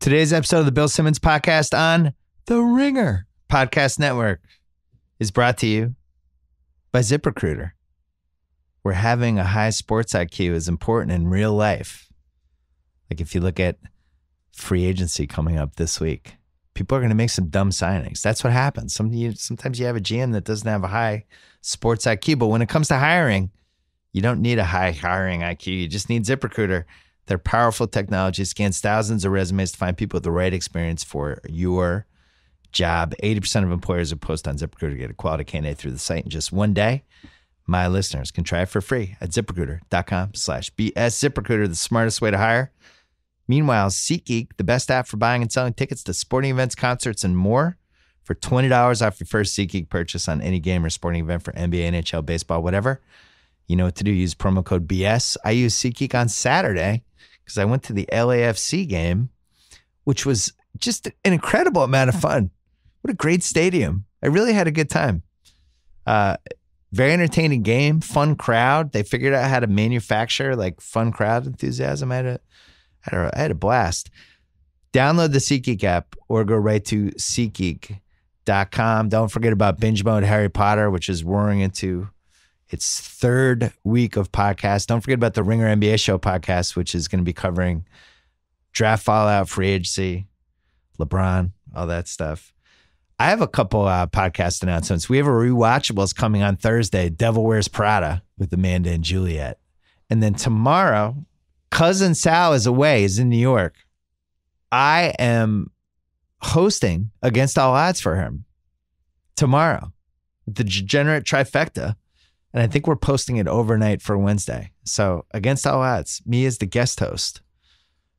Today's episode of the Bill Simmons podcast on the Ringer Podcast Network is brought to you by ZipRecruiter, where having a high sports IQ is important in real life. Like if you look at free agency coming up this week, people are going to make some dumb signings. That's what happens. Sometimes you have a GM that doesn't have a high sports IQ, but when it comes to hiring, you don't need a high hiring IQ. You just need ZipRecruiter. Their powerful technology scans thousands of resumes to find people with the right experience for your job. 80% of employers who post on ZipRecruiter to get a quality candidate through the site in just one day. My listeners can try it for free at ZipRecruiter.com/BS. ZipRecruiter, the smartest way to hire. Meanwhile, SeatGeek, the best app for buying and selling tickets to sporting events, concerts, and more. For $20 off your first SeatGeek purchase on any game or sporting event for NBA, NHL, baseball, whatever. You know what to do. Use promo code BS. I used SeatGeek on Saturday because I went to the LAFC game, which was just an incredible amount of fun. What a great stadium. I really had a good time. Very entertaining game, fun crowd. They figured out how to manufacture like fun crowd enthusiasm. I had a blast. Download the SeatGeek app or go right to SeatGeek.com. Don't forget about Binge Mode Harry Potter, which is roaring into its third week of podcasts. Don't forget about the Ringer NBA Show podcast, which is going to be covering draft fallout, free agency, LeBron, all that stuff. I have a couple podcast announcements. We have a rewatchables coming on Thursday, Devil Wears Prada with Amanda and Juliet. And then tomorrow, Cousin Sal is away, is in New York. I am hosting Against All Odds for him tomorrow, the Degenerate Trifecta. And I think we're posting it overnight for Wednesday. So Against All Odds, me as the guest host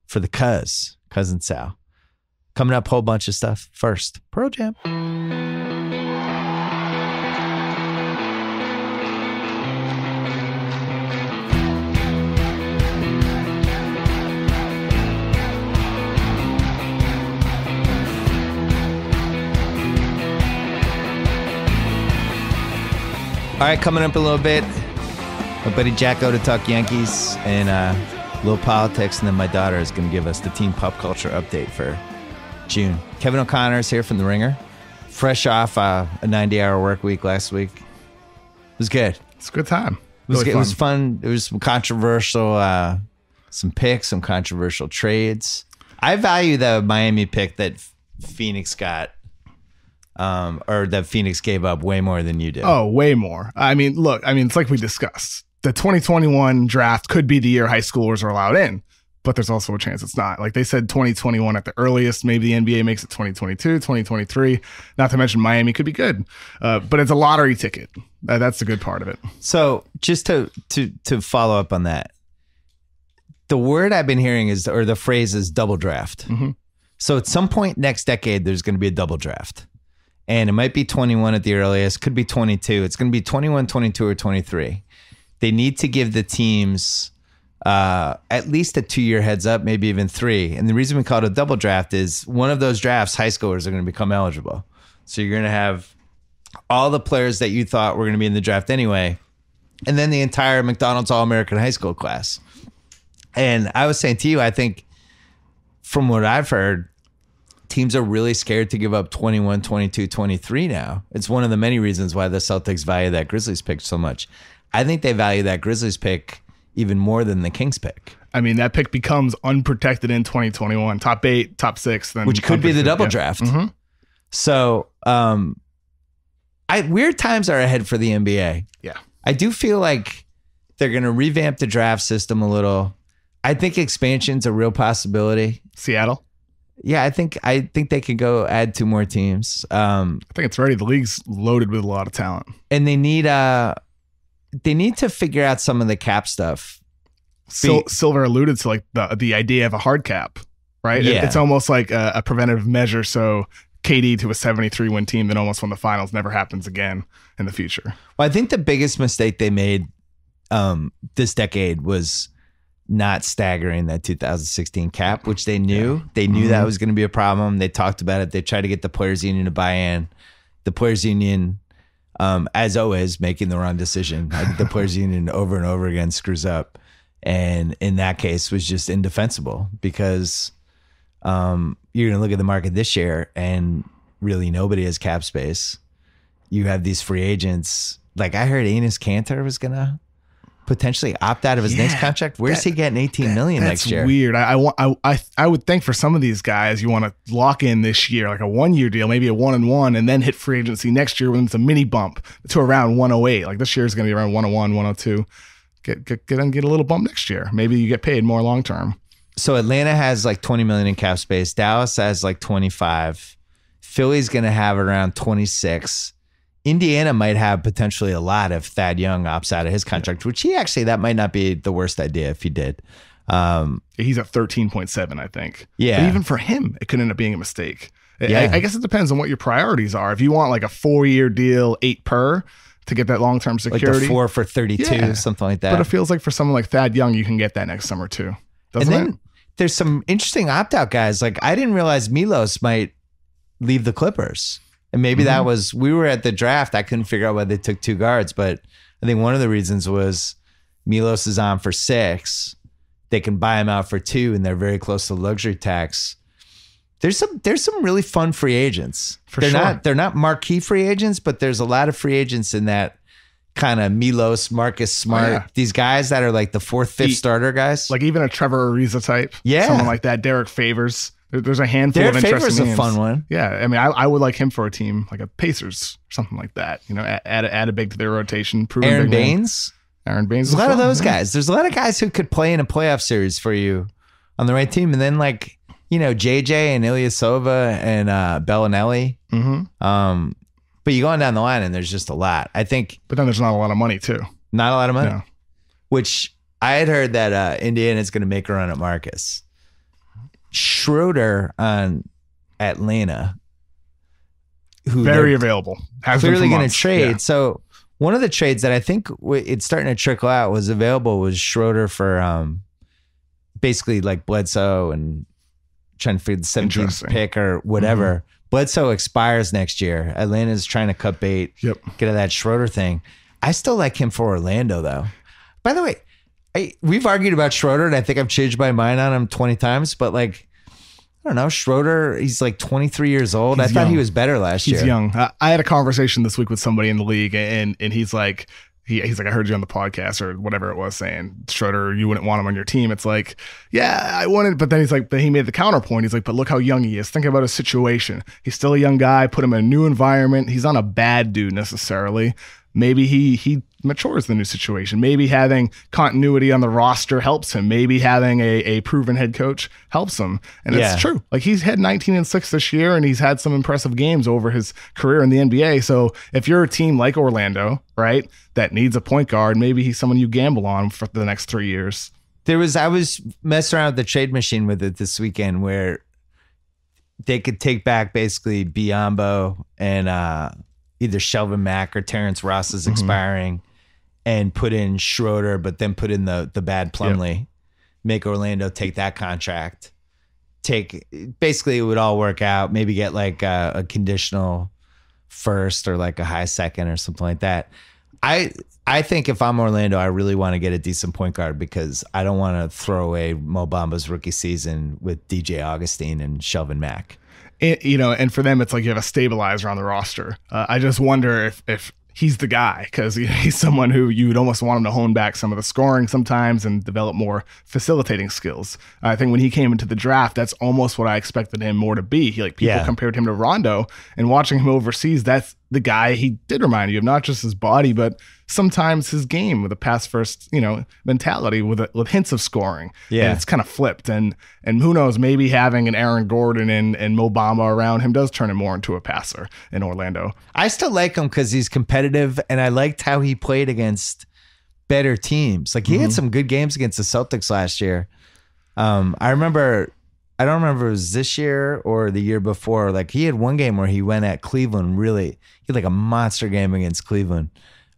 for the Cousin Sal. Coming up, whole bunch of stuff. First, Pearl Jam. All right, coming up in a little bit, my buddy Jacko to talk Yankees and a little politics, and then my daughter is going to give us the team pop culture update for June. Kevin O'Connor is here from The Ringer, fresh off a 90-hour work week last week. It was good. It's a good time. It was fun. It was some controversial, some picks, some controversial trades. I value the Miami pick that Phoenix got. Or that Phoenix gave up way more than you did. Oh, way more. I mean, look, it's like we discussed. The 2021 draft could be the year high schoolers are allowed in, but there's also a chance it's not. Like they said 2021 at the earliest, maybe the NBA makes it 2022, 2023. Not to mention Miami could be good. But it's a lottery ticket. That's the good part of it. So just to follow up on that, the word I've been hearing is, or the phrase is double draft. Mm-hmm. So at some point next decade, there's going to be a double draft. And it might be 21 at the earliest, could be 22. It's going to be 21, 22, or 23. They need to give the teams at least a 2-year heads up, maybe even 3. And the reason we call it a double draft is one of those drafts, high schoolers are going to become eligible. So you're going to have all the players that you thought were going to be in the draft anyway, and then the entire McDonald's All-American high school class. And I was saying to you, I think from what I've heard, teams are really scared to give up 21, 22, 23 now. It's one of the many reasons why the Celtics value that Grizzlies pick so much. I think they value that Grizzlies pick even more than the Kings pick. I mean, that pick becomes unprotected in 2021. Top 8, top 6. Then which could be the double draft. Mm-hmm. So weird times are ahead for the NBA. Yeah. I do feel like they're going to revamp the draft system a little. I think expansion's a real possibility. Seattle? Yeah, I think they could go add 2 more teams. I think it's ready. The league's loaded with a lot of talent, and they need to figure out some of the cap stuff. Silver alluded to like the idea of a hard cap, right? Yeah. It's almost like a preventative measure. So KD to a 73-win team that almost won the finals never happens again in the future. Well, I think the biggest mistake they made this decade was not staggering that 2016 cap, which they knew. Yeah. They knew that was going to be a problem. They talked about it. They tried to get the Players Union to buy in. The Players Union, as always, making the wrong decision. The Players Union over and over again screws up. And in that case was just indefensible because You're going to look at the market this year and really nobody has cap space. You have these free agents. Like I heard Enes Kanter was going to potentially opt out of his next contract. Where's he getting $18 million next year? That's weird. I would think for some of these guys, you want to lock in this year, like a 1-year deal, maybe a 1-and-1, and then hit free agency next year when it's a mini bump to around 108. Like this year is going to be around 101, 102. Get a little bump next year. Maybe you get paid more long term. So Atlanta has like 20 million in cap space. Dallas has like 25. Philly's going to have around 26. Indiana might have potentially a lot if Thad Young opts out of his contract, which that might not be the worst idea if he did. He's at 13.7, I think. Yeah. But even for him, it could end up being a mistake. Yeah. I guess it depends on what your priorities are. If you want like a 4-year deal, 8 per to get that long-term security. Like the 4 for 32, something like that. But it feels like for someone like Thad Young, you can get that next summer too. Doesn't and then it? There's some interesting opt-out guys. Like I didn't realize Milos might leave the Clippers. And maybe that was, we were at the draft. I couldn't figure out why they took 2 guards, but I think one of the reasons was Milos is on for 6. They can buy him out for 2 and they're very close to luxury tax. There's some really fun free agents. They're not marquee free agents, but there's a lot of free agents in that kind of Milos, Marcus Smart, these guys that are like the 4th, 5th starter guys. Like even a Trevor Ariza type. Yeah. Someone like that. Derek Favors. There's a handful Derek of interesting Favors names. a fun one. Yeah. I mean, I would like him for a team like a Pacers or something like that. You know, add a big to their rotation. Aaron Baines. Aaron Baines. There's a lot of those guys. There's a lot of guys who could play in a playoff series for you on the right team. And then like, you know, JJ and Ilyasova and Bellinelli. But you go on down the line and there's just a lot. I think. But then there's not a lot of money too. Not a lot of money. No. Which I had heard that Indiana is going to make a run at Marcus. Schroeder on Atlanta, who very available, clearly going to trade. Yeah. So one of the trades that I think it's starting to trickle out was Schroeder for basically like Bledsoe and trying to figure the 17th pick or whatever. Bledsoe expires next year. Atlanta's trying to cut bait, get at that Schroeder thing. I still like him for Orlando though. By the way, we've argued about Schroeder and I think I've changed my mind on him 20 times, but like, I don't know, Schroeder, he's like 23 years old. I thought he was better last year. He's young. I had a conversation this week with somebody in the league and he's like, he's like, I heard you on the podcast or whatever it was saying, Schroeder, you wouldn't want him on your team. It's like, yeah, I wanted, but then he's like, but he made the counterpoint. He's like, but look how young he is. Think about his situation. He's still a young guy, put him in a new environment. He's not a bad dude necessarily. Maybe he matures the new situation. Maybe having continuity on the roster helps him. Maybe having a proven head coach helps him. And it's true. Like he's had 19-6 this year and he's had some impressive games over his career in the NBA. So if you're a team like Orlando, right, that needs a point guard, maybe he's someone you gamble on for the next 3 years. I was messing around with the trade machine with it this weekend where they could take back basically Biyombo and either Shelvin Mack or Terrence Ross is expiring and put in Schroeder, but then put in the bad Plumlee, make Orlando take that contract. Basically it would all work out. Maybe get like a conditional first or like a high second or something like that. I think if I'm Orlando, I really want to get a decent point guard because I don't want to throw away Mo Bamba's rookie season with DJ Augustine and Shelvin Mack. And for them, it's like you have a stabilizer on the roster. I just wonder if he's the guy because he's someone who you would almost want him to hone back some of the scoring sometimes and develop more facilitating skills. I think when he came into the draft, that's almost what I expected him more to be. People compared him to Rondo, and watching him overseas, that's the guy he did remind you of, not just his body, but sometimes his game with a pass first, mentality with hints of scoring. Yeah. And it's kind of flipped. And who knows, maybe having an Aaron Gordon and Mo Bamba around him does turn him more into a passer in Orlando. I still like him because he's competitive, and I liked how he played against better teams. Like he had some good games against the Celtics last year. I don't remember if it was this year or the year before. Like he had one game where he went at Cleveland. He had like a monster game against Cleveland.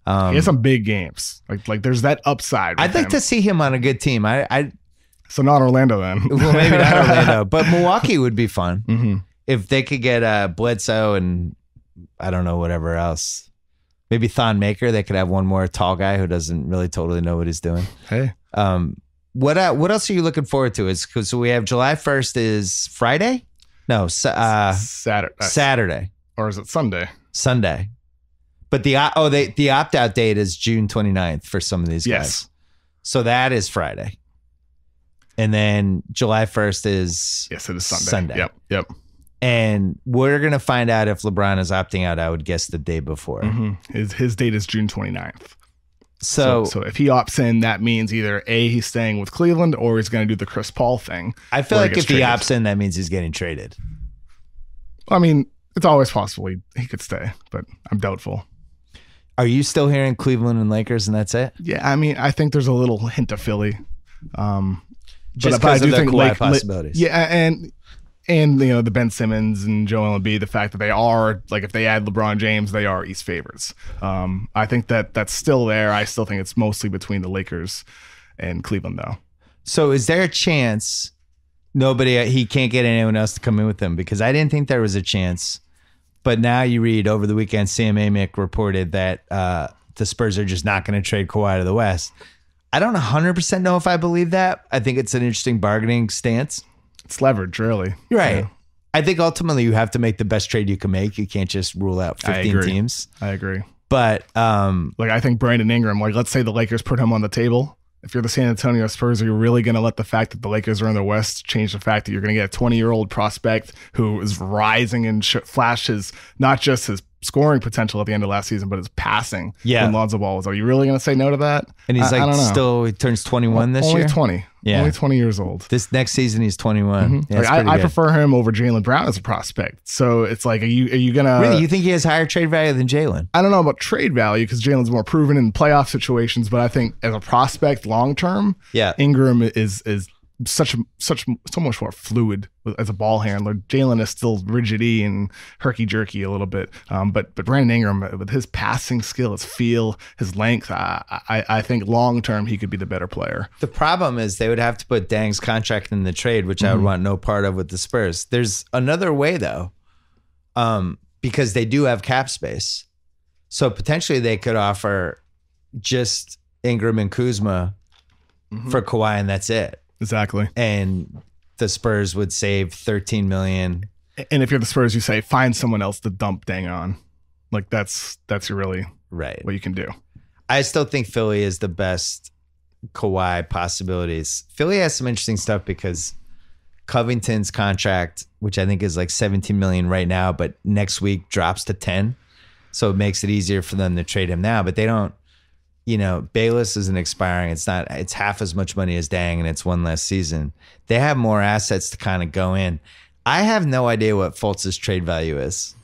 He has some big games. Like there's that upside. I'd like to see him on a good team. So not Orlando then. Well, maybe not Orlando, but Milwaukee would be fun if they could get Bledsoe and I don't know, whatever else. Maybe Thon Maker. They could have one more tall guy who doesn't really totally know what he's doing. Hey. What else are you looking forward to? So we have July 1st is Friday? No, Saturday. Or is it Sunday? Sunday. But the opt-out date is June 29th for some of these guys. Yes. So that is Friday. And then July 1st is Yes, it is Sunday. Yep. And we're going to find out if LeBron is opting out, I would guess the day before. Mm-hmm. His date is June 29th. So if he opts in, that means either A, he's staying with Cleveland, or he's going to do the Chris Paul thing. I feel like if he opts in, that means he's getting traded. I mean, it's always possible he could stay, but I'm doubtful. Are you still hearing Cleveland and Lakers and that's it? Yeah, I mean, I think there's a little hint of Philly. Just because of the Kawhi possibilities. Yeah, and the Ben Simmons and Joel Embiid, the fact that they are, like, if they add LeBron James, they are East favorites. I think that's still there. I still think it's mostly between the Lakers and Cleveland, though. So is there a chance he can't get anyone else to come in with him? Because I didn't think there was a chance. But now you read over the weekend, Sam Amick reported that the Spurs are just not going to trade Kawhi to the West. I don't 100% know if I believe that. I think it's an interesting bargaining stance. It's leverage, really. Right. Yeah. I think ultimately you have to make the best trade you can make. You can't just rule out 15 teams. I agree. But I think Brandon Ingram, let's say the Lakers put him on the table. If you're the San Antonio Spurs, are you really going to let the fact that the Lakers are in the West change the fact that you're going to get a 20-year-old prospect who is rising and flashes not just his scoring potential at the end of last season, but his passing when Lonzo Ball was? Are you really going to say no to that? And he's he turns 21 this year? Only 20. Yeah. Only 20 years old. This next season, he's 21. Mm-hmm. Yeah, I prefer him over Jaylen Brown as a prospect. So it's like, are you going to... Really? You think he has higher trade value than Jaylen? I don't know about trade value because Jaylen's more proven in playoff situations, but I think as a prospect long-term, Ingram is so much more fluid as a ball handler. Jaylen is still rigidy and herky-jerky a little bit. But Brandon Ingram, with his passing skill, his feel, his length, I think long-term he could be the better player. The problem is they would have to put Dang's contract in the trade, which I would want no part of with the Spurs. There's another way, though, because they do have cap space. So potentially they could offer just Ingram and Kuzma for Kawhi, and that's it. Exactly. And the Spurs would save $13 million. And if you're the Spurs, you say, find someone else to dump Dang on. Like that's really right what you can do. I still think Philly is the best Kawhi possibilities. Philly has some interesting stuff because Covington's contract, which I think is like $17 million right now, but next week drops to 10. So it makes it easier for them to trade him now, but they don't. Bayless isn't expiring. It's half as much money as Dang, and it's one less season. They have more assets to kind of go in. I have no idea what Fultz's trade value is.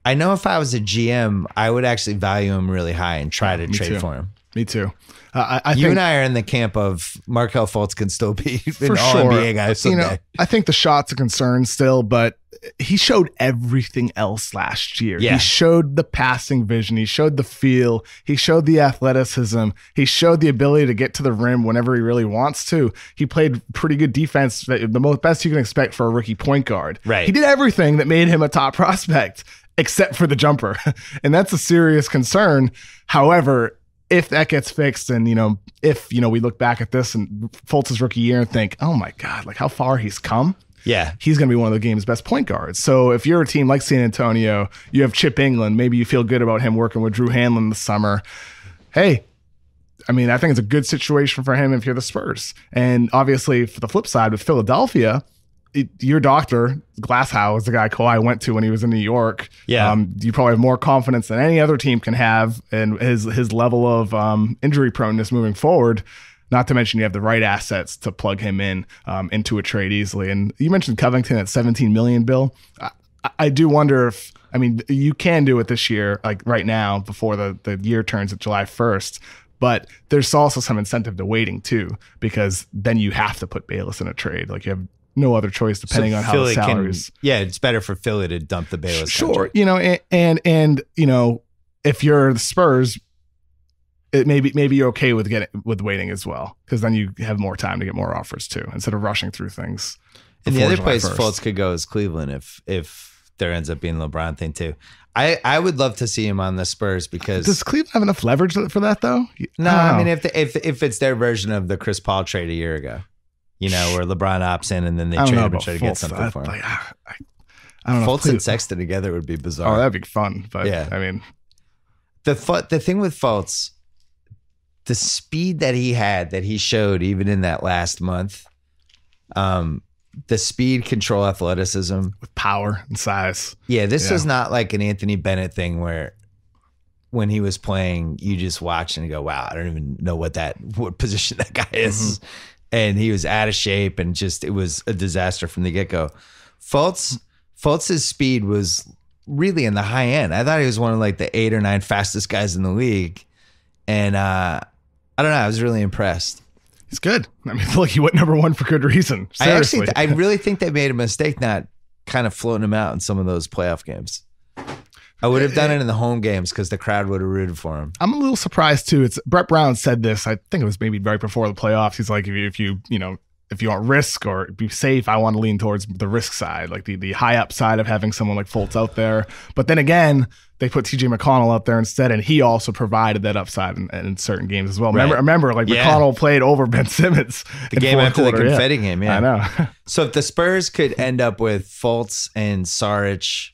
I know if I was a GM, I would actually value him really high and try to trade for him. Me too. You and I are in the camp of Markelle Fultz can still be an all-NBA guy someday. I think the shot's a concern still, but he showed everything else last year. Yeah. He showed the passing vision. He showed the feel. He showed the athleticism. He showed the ability to get to the rim whenever he really wants to. He played pretty good defense, the best you can expect for a rookie point guard. Right. He did everything that made him a top prospect except for the jumper. And that's a serious concern. However, if that gets fixed and, if we look back at this and Fultz's rookie year and think, oh my God, like how far he's come. Yeah. He's going to be one of the game's best point guards. So if you're a team like San Antonio, you have Chip England, maybe you feel good about him working with Drew Hanlon this summer. Hey, I think it's a good situation for him if you're the Spurs. And obviously for the flip side with Philadelphia, your doctor, Glasshow, is the guy Kawhi went to when he was in New York. Yeah. You probably have more confidence than any other team can have in his level of injury proneness moving forward. Not to mention you have the right assets to plug him in into a trade easily. And you mentioned Covington at $17 million, Bill. I do wonder if, you can do it this year, like right now before the year turns at July 1st. But there's also some incentive to waiting too, because then you have to put Bayless in a trade. Like you have no other choice depending on how the salaries. It's better for Philly to dump the Bayless. Sure. Contract. And if you're the Spurs, maybe you're okay with waiting as well, because then you have more time to get more offers too, instead of rushing through things. And the other place Fultz could go is Cleveland if there ends up being a LeBron thing too. I would love to see him on the Spurs because does Cleveland have enough leverage for that though? No, I mean if it's their version of the Chris Paul trade a year ago, where LeBron opts in and then they trade him and try to get something for him. Like, I don't know. Fultz and Sexton together would be bizarre. Oh, that'd be fun. But yeah, I mean, the thing with Fultz, the speed that he showed even in that last month, the speed, control, athleticism with power and size. Yeah, this was not like an Anthony Bennett thing where when he was playing, you just watch and go, wow, I don't even know what position that guy is. Mm-hmm. And he was out of shape and it was a disaster from the get-go. Fultz's speed was really in the high end. I thought he was one of like the 8 or 9 fastest guys in the league. And I don't know, I was really impressed. He's good. I mean, look, he went number 1 for good reason. Seriously. I really think they made a mistake not kind of floating him out in some of those playoff games. I would have done it in the home games because the crowd would have rooted for him. I'm a little surprised too. Brett Brown said this. I think it was maybe right before the playoffs. He's like, if you want risk or be safe, I want to lean towards the risk side, like the high up side of having someone like Fultz out there. But then again, they put TJ McConnell out there instead, and he also provided that upside in certain games as well. Right. Remember, like McConnell played over Ben Simmons the game after the confetti game. Yeah, I know. So if the Spurs could end up with Fultz and Saric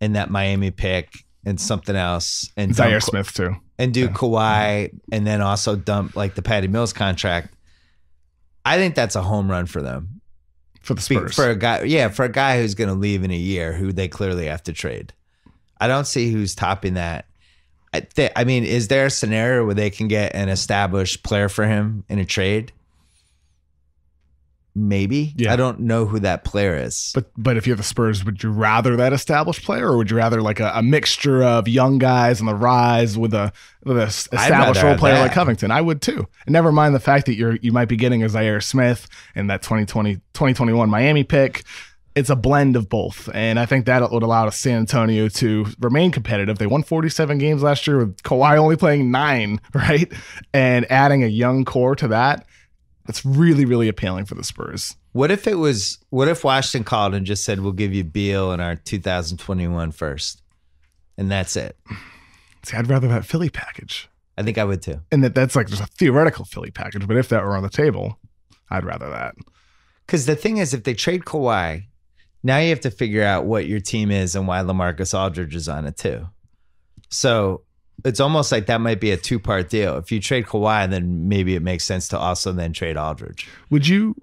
and that Miami pick and something else, and Zaire Smith too, and do Kawhi, and then also dump like the Patty Mills contract, I think that's a home run for them. For the Spurs. For a guy who's going to leave in a year, who they clearly have to trade. I don't see who's topping that. I mean, is there a scenario where they can get an established player for him in a trade? Maybe. Yeah. I don't know who that player is. But if you're the Spurs, would you rather that established player, or would you rather like a mixture of young guys on the rise with a established role player like Covington? I would too. And never mind the fact that you might be getting a Zaire Smith in that 2021 Miami pick. It's a blend of both. And I think that would allow San Antonio to remain competitive. They won 47 games last year with Kawhi only playing 9, right? And adding a young core to that, it's really, really appealing for the Spurs. What if Washington called and just said, we'll give you Beal in our 2021 first, and that's it? See, I'd rather that Philly package. I think I would too. And that's like just a theoretical Philly package, but if that were on the table, I'd rather that. Because the thing is, if they trade Kawhi, now you have to figure out what your team is and why LaMarcus Aldridge is on it too. So it's almost like that might be a 2-part deal. If you trade Kawhi, then maybe it makes sense to also then trade Aldridge. Would you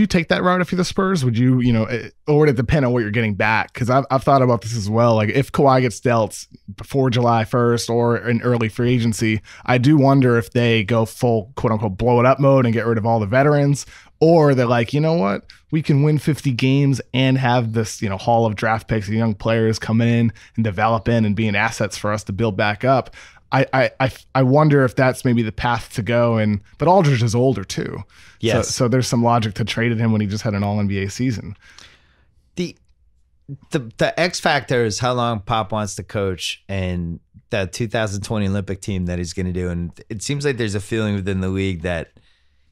take that route if you're the Spurs? Would you, or would it depend on what you're getting back? Because I've thought about this as well. Like if Kawhi gets dealt before July 1st or in early free agency, I do wonder if they go full quote unquote blow it up mode and get rid of all the veterans, or they're like, you know what, we can win 50 games and have this, haul of draft picks and young players coming in and developing and being assets for us to build back up. I wonder if that's maybe the path to go. But Aldridge is older too. Yes. So there's some logic to traded him when he just had an All-NBA season. The X factor is how long Pop wants to coach and that 2020 Olympic team that he's going to do. And it seems like there's a feeling within the league that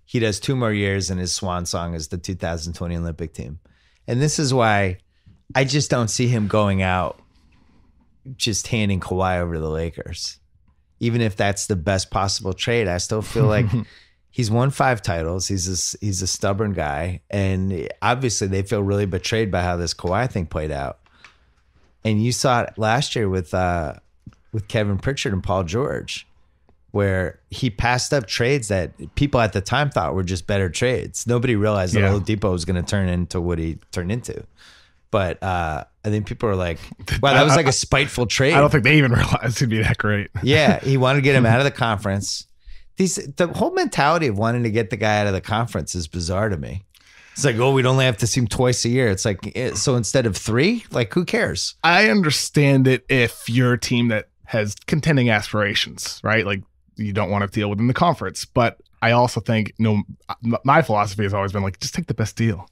he does 2 more years and his swan song is the 2020 Olympic team. And this is why I just don't see him going out just handing Kawhi over to the Lakers. Even if that's the best possible trade, I still feel like he's won 5 titles. He's a stubborn guy. And obviously they feel really betrayed by how this Kawhi thing played out. And you saw it last year with Kevin Pritchard and Paul George, where he passed up trades that people at the time thought were just better trades. Nobody realized that Oladipo was going to turn into what he turned into. But I think people are like, wow, that was like a spiteful trade. I don't think they even realized he'd be that great. Yeah, he wanted to get him out of the conference. The whole mentality of wanting to get the guy out of the conference is bizarre to me. It's like, we'd only have to see him twice a year. It's like, so instead of 3, like, who cares? I understand it if you're a team that has contending aspirations, right? Like, you don't want to deal within the conference. But I also think, my philosophy has always been like, just take the best deal.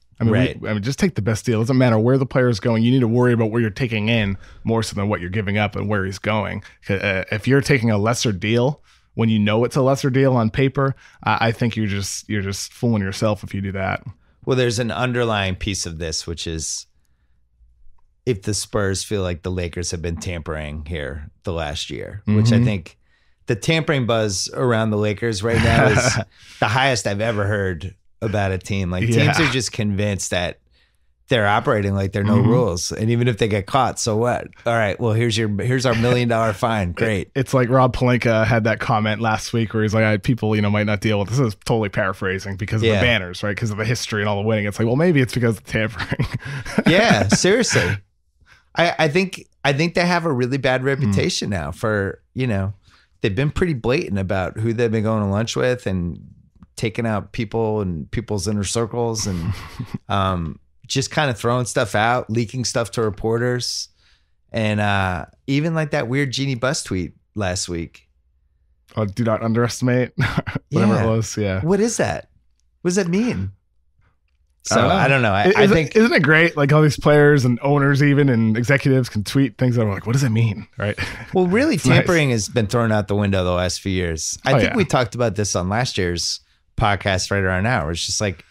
Just take the best deal. It doesn't matter where the player is going. You need to worry about where you're taking in more so than what you're giving up and where he's going. If you're taking a lesser deal when you know it's a lesser deal on paper, I think you're just fooling yourself if you do that. Well, there's an underlying piece of this, which is if the Spurs feel like the Lakers have been tampering here the last year, which I think the tampering buzz around the Lakers right now is the highest I've ever heard about a team. Like teams are just convinced that they're operating like there are no rules. And even if they get caught, so what? All right, well, here's our $1 million fine. Great. It's like Rob Pelinka had that comment last week where he's like, people, might not deal with this. Is totally paraphrasing because of the banners, right? Because of the history and all the winning. It's like, well, maybe it's because of tampering. Yeah, seriously. I think they have a really bad reputation now for, they've been pretty blatant about who they've been going to lunch with and taking out people and people's inner circles and just kind of throwing stuff out, leaking stuff to reporters. And even like that weird Jeannie Buss tweet last week. Oh, do not underestimate whatever it was. Yeah. What is that? What does that mean? So I don't know. I think isn't it great? Like all these players and owners even and executives can tweet things that are like, what does it mean? Right. Well, really tampering has been thrown out the window the last few years. I think we talked about this on last year's podcast right around now. It's just like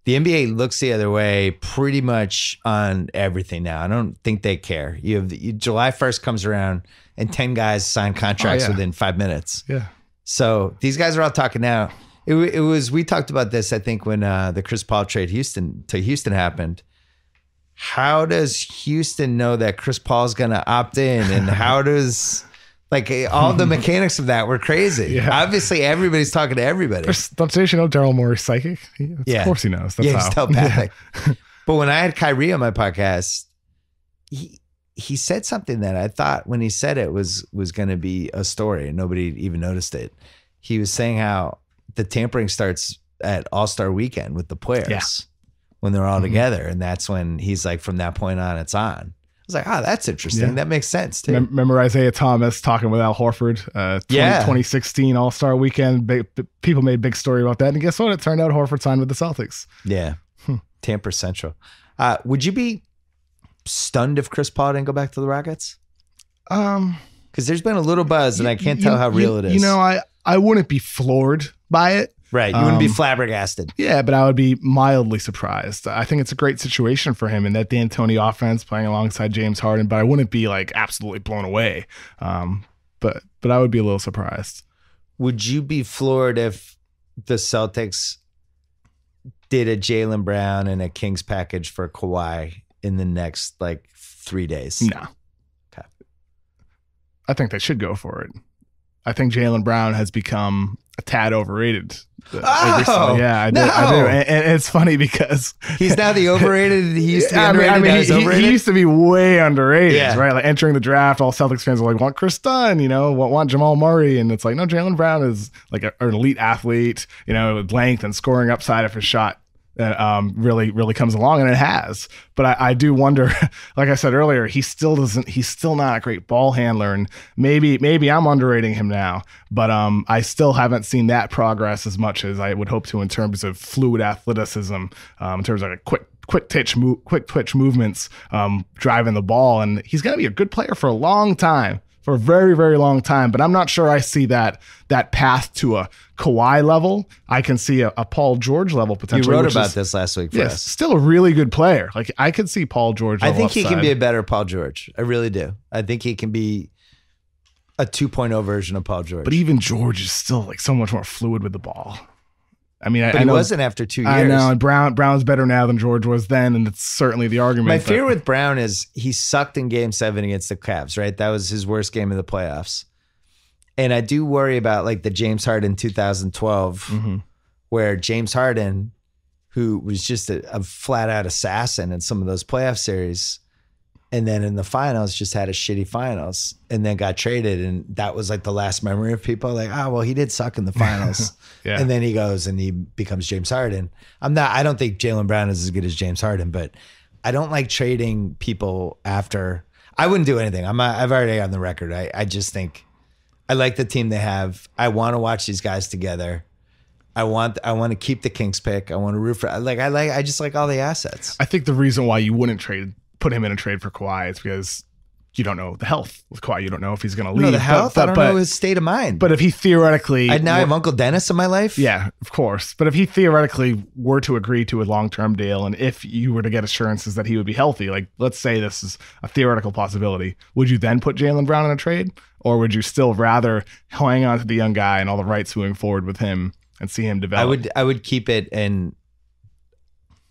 the NBA looks the other way pretty much on everything now. I don't think they care. July 1st comes around and 10 guys sign contracts within 5 minutes. Yeah. So these guys are all talking now. We talked about this, I think, when the Chris Paul trade to Houston happened. How does Houston know that Chris Paul's going to opt in? And how does, all the mechanics of that were crazy. Yeah. Obviously, everybody's talking to everybody. Don't you know Daryl Morey's psychic? Of course he knows. That's he's telepathic. Yeah. But when I had Kyrie on my podcast, he said something that I thought when he said it was going to be a story and nobody even noticed it. He was saying how the tampering starts at All-Star Weekend with the players when they're all together. And that's when he's like, from that point on, it's on. I was like, that's interesting. That makes sense too. Remember Isaiah Thomas talking with Al Horford, 2016 All-Star Weekend. People made a big story about that. And guess what? It turned out Horford signed with the Celtics. Yeah. Tamper Central. Would you be stunned if Chris Paul didn't go back to the Rockets? Because there's been a little buzz and I can't tell how real it is. I wouldn't be floored by it. Right. You wouldn't be flabbergasted. Yeah, but I would be mildly surprised. I think it's a great situation for him in that D'Antoni offense playing alongside James Harden, but I wouldn't be absolutely blown away. But I would be a little surprised. Would you be floored if the Celtics did a Jaylen Brown and a Kings package for Kawhi in the next 3 days? No. Okay. I think they should go for it. I think Jaylen Brown has become a tad overrated. Yeah, I do. And it's funny because he's now the overrated. He used to be underrated. He used to be way underrated, right? Entering the draft, all Celtics fans were like, want Chris Dunn, want Jamal Murray. And it's like, no, Jaylen Brown is an elite athlete, with length and scoring upside of his shot. That really comes along, and it has. But I do wonder, like I said earlier, he's still not a great ball handler, and maybe I'm underrating him now, but I still haven't seen that progress as much as I would hope to in terms of fluid athleticism, in terms of quick twitch movements, driving the ball, and he's going to be a good player for a long time. For a very, very long time, but I'm not sure I see that path to a Kawhi level. I can see a Paul George level potentially. You wrote about this last week for us. Still a really good player. I could see Paul George. I think he can be a better Paul George. I really do. I think he can be a 2.0 version of Paul George. But even George is still so much more fluid with the ball. I mean, but he wasn't after 2 years. I know, and Brown's better now than George was then, and it's certainly the argument. My fear with Brown is he sucked in Game 7 against the Cavs, right? That was his worst game of the playoffs. And I do worry about the James Harden 2012, where James Harden, who was just a flat-out assassin in some of those playoff series, and then in the finals just had a shitty finals and then got traded. And that was the last memory of people well, he did suck in the finals. And then he goes and he becomes James Harden. I don't think Jaylen Brown is as good as James Harden, but I don't like trading people after. I wouldn't do anything. I've already on the record. I just think I like the team they have. I want to watch these guys together. I want to keep the Kings pick. I want to root for, I just like all the assets. I think the reason why you wouldn't put him in a trade for Kawhi is because you don't know the health with Kawhi. You don't know if he's going to leave. No, the health. I don't know his state of mind. But if he theoretically, I now have Uncle Dennis in my life. Yeah, of course. But if he theoretically were to agree to a long-term deal, and if you were to get assurances that he would be healthy, like let's say this is a theoretical possibility, would you then put Jaylen Brown in a trade, or would you still rather hang on to the young guy and all the rights moving forward with him and see him develop? I would keep it, and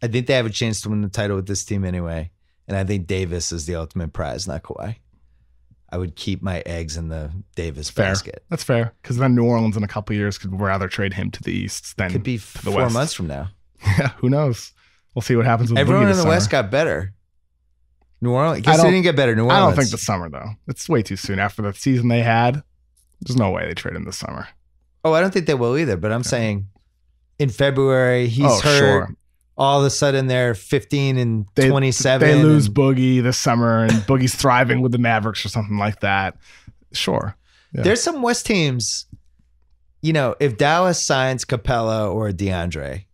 I think they have a chance to win the title with this team anyway. And I think Davis is the ultimate prize, not Kawhi. I would keep my eggs in the Davis basket. That's fair. Because then New Orleans in a couple of years could rather trade him to the East than could be to the 4 West. months from now. Yeah, who knows? We'll see what happens with everyone Boogie in the this West summer. got better. New Orleans, guess they didn't get better. New Orleans. I don't think the summer though. It's way too soon after the season they had. There's no way they trade him this summer. Oh, I don't think they will either. But I'm saying, in February he's hurt. Sure. All of a sudden they're 15 and 27. They lose Boogie this summer, and Boogie's thriving with the Mavericks or something like that. Sure. Yeah. There's some West teams, if Dallas signs Capella or DeAndre,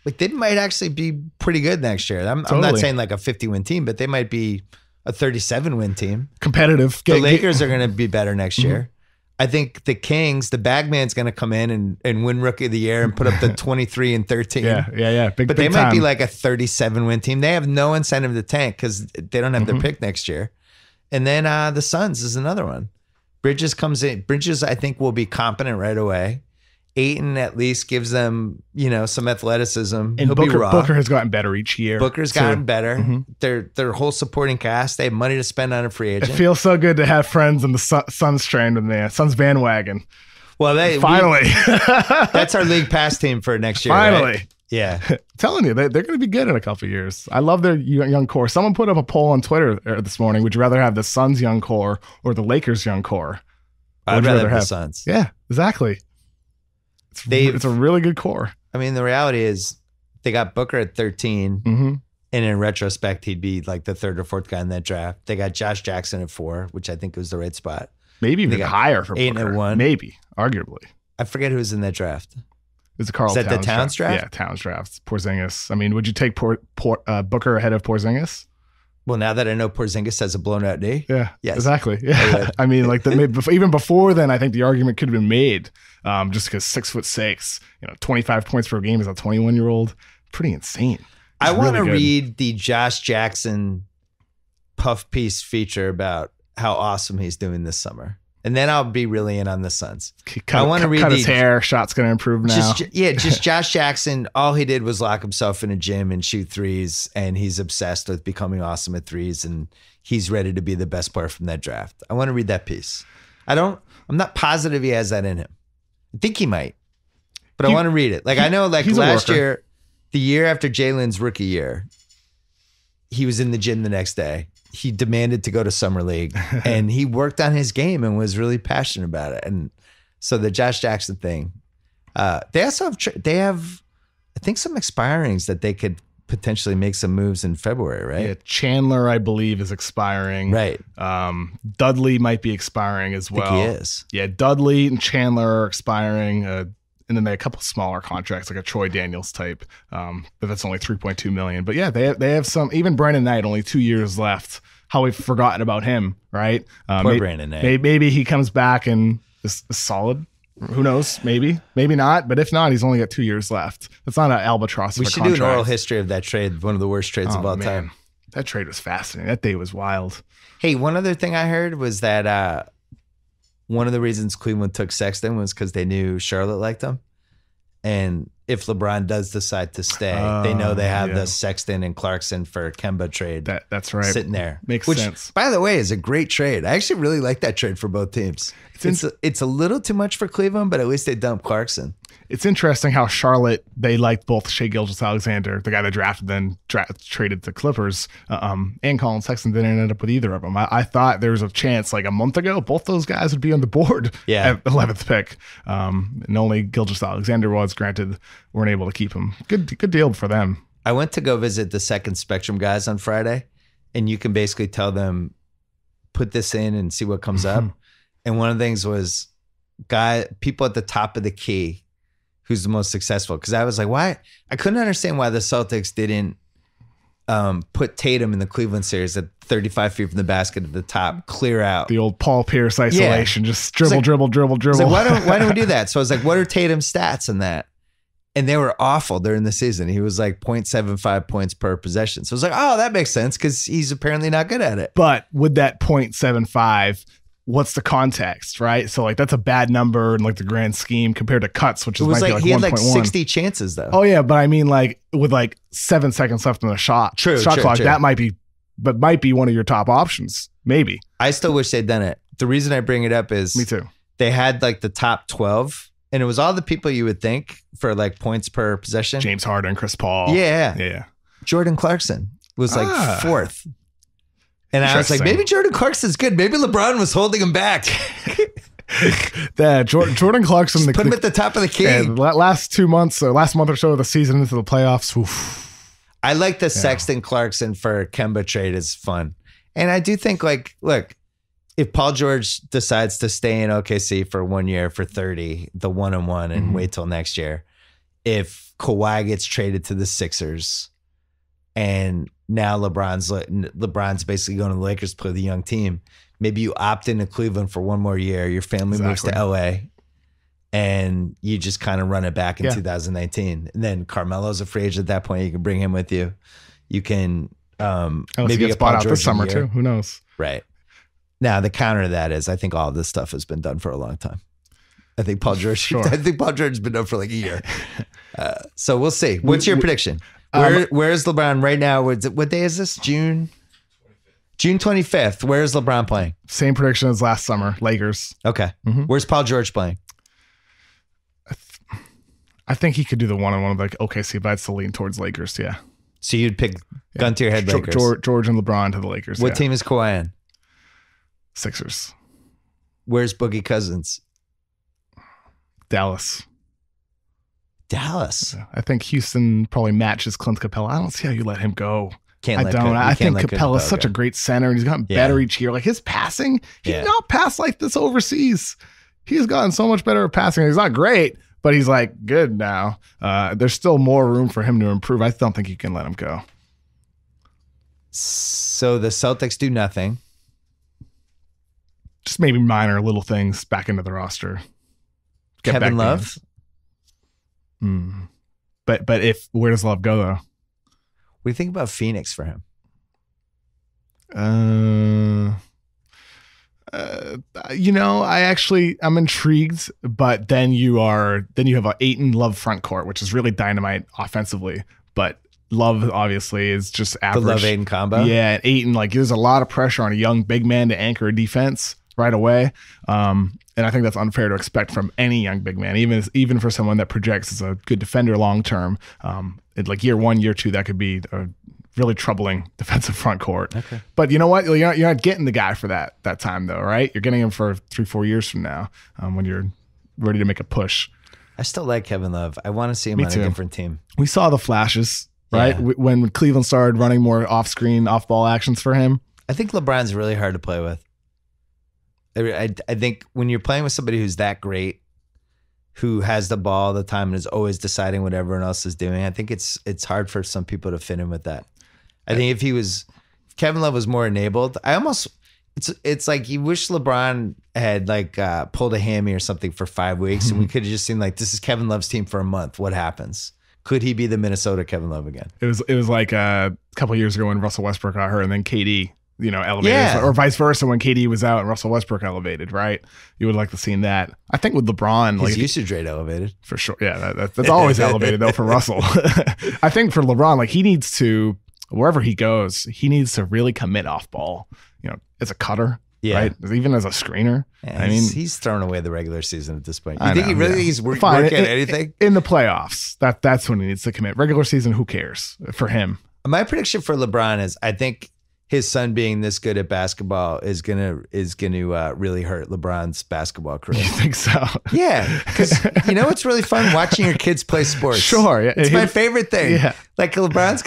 like they might actually be pretty good next year. I'm not saying like a 50-win team, but they might be a 37-win team. Competitive. The Lakers are going to be better next year. I think the Kings, the Bagman's going to come in and win Rookie of the Year and put up the 23 and 13. Yeah. But they might be like a 37-win team. They have no incentive to tank because they don't have their pick next year. And then the Suns is another one. Bridges comes in. Bridges, I think, will be competent right away. Ayton at least gives them, some athleticism. And He'll be raw. Booker has gotten better each year. Booker's gotten better. Their whole supporting cast, they have money to spend on a free agent. It feels so good to have friends in the Suns train with the Suns bandwagon. Well, finally. That's our league pass team for next year. Finally. Right? Yeah. I'm telling you, they're going to be good in a couple of years. I love their young core. Someone put up a poll on Twitter this morning. Would you rather have the Suns young core or the Lakers young core? I'd rather have the Suns. Yeah, exactly. It's a really good core. I mean, the reality is they got Booker at 13. And in retrospect, he'd be like the third or fourth guy in that draft. They got Josh Jackson at 4, which I think was the right spot. Maybe even higher for 8 Booker. at 1. Maybe, arguably. I forget who was in that draft. Is it Carl Towns? Is that the Towns draft? Yeah, Towns draft. Porzingis. I mean, would you take Booker ahead of Porzingis? Well, now that I know Porzingis has a blown out knee. Yeah, yes. Exactly. Yeah. I mean, like even before then, I think the argument could have been made just because 6'6", 25 points per game as a 21-year-old. Pretty insane. I want to read the Josh Jackson puff piece feature about how awesome he's doing this summer. And then I'll be really in on the Suns. I want to read his hair. Shot's going to improve now. Just Josh Jackson. All he did was lock himself in a gym and shoot threes. And he's obsessed with becoming awesome at threes. And he's ready to be the best player from that draft. I want to read that piece. I'm not positive he has that in him. I think he might, but I want to read it. Like I know like last year, the year after Jalen's rookie year, he was in the gym the next day. He demanded to go to summer league and he worked on his game and was really passionate about it. And so the Josh Jackson thing, they also have, I think some expirings that they could potentially make some moves in February, right? Yeah, Chandler, I believe, is expiring. Right. Dudley might be expiring as well. I think he is. Yeah, Dudley and Chandler are expiring. And then they have a couple smaller contracts, like a Troy Daniels type, but that's only $3.2 million. But yeah, they have some. Even Brandon Knight, only 2 years left. How we've forgotten about him, right? Poor Brandon Knight. Maybe he comes back and is solid. Who knows? Maybe not. But if not, he's only got 2 years left. That's not an albatross. We should do an oral history of that trade. One of the worst trades of all time. That trade was fascinating. That day was wild. Hey, one other thing I heard was that one of the reasons Cleveland took Sexton was because they knew Charlotte liked him. And if LeBron does decide to stay, they know they have the Sexton and Clarkson for Kemba trade. That's right. Sitting there. Makes Which, sense. by the way, is a great trade. I actually really like that trade for both teams. It's a little too much for Cleveland, but at least they dumped Clarkson. It's interesting how Charlotte, they liked both Shai Gilgeous-Alexander, the guy they drafted, then traded to Clippers, and Colin Sexton didn't end up with either of them. I thought there was a chance like a month ago, both those guys would be on the board at 11th pick. And only Gilgeous-Alexander was, granted, weren't able to keep him. Good deal for them. I went to go visit the Second Spectrum guys on Friday, and you can basically tell them, put this in and see what comes up. And one of the things was people at the top of the key, who's the most successful. Because I was like, why? I couldn't understand why the Celtics didn't put Tatum in the Cleveland series at 35 feet from the basket at the top, clear out. The old Paul Pierce isolation, just dribble, like, dribble. Like, why don't we do that? So I was like, what are Tatum's stats in that? And they were awful during the season. He was like 0.75 points per possession. So I was like, oh, that makes sense because he's apparently not good at it. But with that 0.75, what's the context, right? So like that's a bad number in like the grand scheme compared to cuts, which is might be like 1.1. He had like 60 chances though. Oh yeah, but I mean like with like 7 seconds left on the shot clock, that might be one of your top options, maybe. I still wish they'd done it. The reason I bring it up is me too. They had like the top 12. And it was all the people you would think for like points per possession. James Harden, Chris Paul. Yeah. Jordan Clarkson was like fourth. And I was like, maybe Jordan Clarkson's good. Maybe LeBron was holding him back. Jordan Clarkson. Put him at the top of the key. Last month or so of the season into the playoffs. Oof. I like the Sexton Clarkson for Kemba trade is fun. And I do think like, look, if Paul George decides to stay in OKC for 1 year for 30, the 1-on-1 and wait till next year, if Kawhi gets traded to the Sixers and now LeBron's basically going to the Lakers to play the young team, maybe you opt into Cleveland for 1 more year, your family moves to LA and you just kind of run it back in 2019. And then Carmelo's a free agent at that point. You can bring him with you. You can maybe get bought out this summer too. Who knows? Right. Now, the counter to that is I think all of this stuff has been done for a long time. I think Paul George has been done for like a year. So we'll see. What's your prediction? Where's LeBron right now? What day is this? June 25th. Where's LeBron playing? Same prediction as last summer. Lakers. Okay. Where's Paul George playing? I think he could do the 1-on-1 with like OKC, but I'd still lean towards Lakers. Yeah. So you'd pick gun to your head Lakers. George and LeBron to the Lakers. What team is Kawhi in? Sixers. Where's Boogie Cousins? Dallas. I think Houston probably matches Clint Capella. I don't see how you let him go. I think Capella's such a great center and he's gotten better each year. Like his passing, he did not pass like this overseas. He's gotten so much better at passing. He's not great, but he's like good now. There's still more room for him to improve. I don't think you can let him go. So the Celtics do nothing. Just maybe minor little things back into the roster. Kevin Love? But where does Love go though? What do you think about Phoenix for him? I'm intrigued, but then you have an Ayton Love front court, which is really dynamite offensively, but Love obviously is just average. The Love Ayton combo? Yeah, and Ayton, like there's a lot of pressure on a young big man to anchor a defense right away. And I think that's unfair to expect from any young big man, even for someone that projects as a good defender long term. Like year 1, year 2, that could be a really troubling defensive front court. Okay. But you know what? You're not getting the guy for that time though, right? You're getting him for 3-4 years from now when you're ready to make a push. I still like Kevin Love. I want to see him on a different team. We saw the flashes, right? Yeah. When Cleveland started running more off-screen, off-ball actions for him. I think LeBron's really hard to play with. I think when you're playing with somebody who's that great, who has the ball all the time and is always deciding what everyone else is doing, I think it's hard for some people to fit in with that. I think if Kevin Love was more enabled, it's like you wish LeBron had like pulled a hammy or something for 5 weeks and we could have just seen like, this is Kevin Love's team for a month. What happens? Could he be the Minnesota Kevin Love again? It was like a couple of years ago when Russell Westbrook got hurt and then KD, elevated, or vice versa when KD was out and Russell Westbrook elevated, right? You would like to see that. I think with LeBron, his usage rate elevated for sure. Yeah, that's always elevated though for Russell. I think for LeBron, like he needs to, wherever he goes, he needs to really commit off ball. As a cutter, right? Even as a screener. Yeah, he's thrown away the regular season at this point. You think he really he's working at anything in the playoffs? That's when he needs to commit. Regular season, who cares for him? My prediction for LeBron is I think his son being this good at basketball is gonna really hurt LeBron's baskall career. You think so? Yeah, because it's really fun watching your kids play sports. Sure, yeah. It's my favorite thing. Yeah, like LeBron's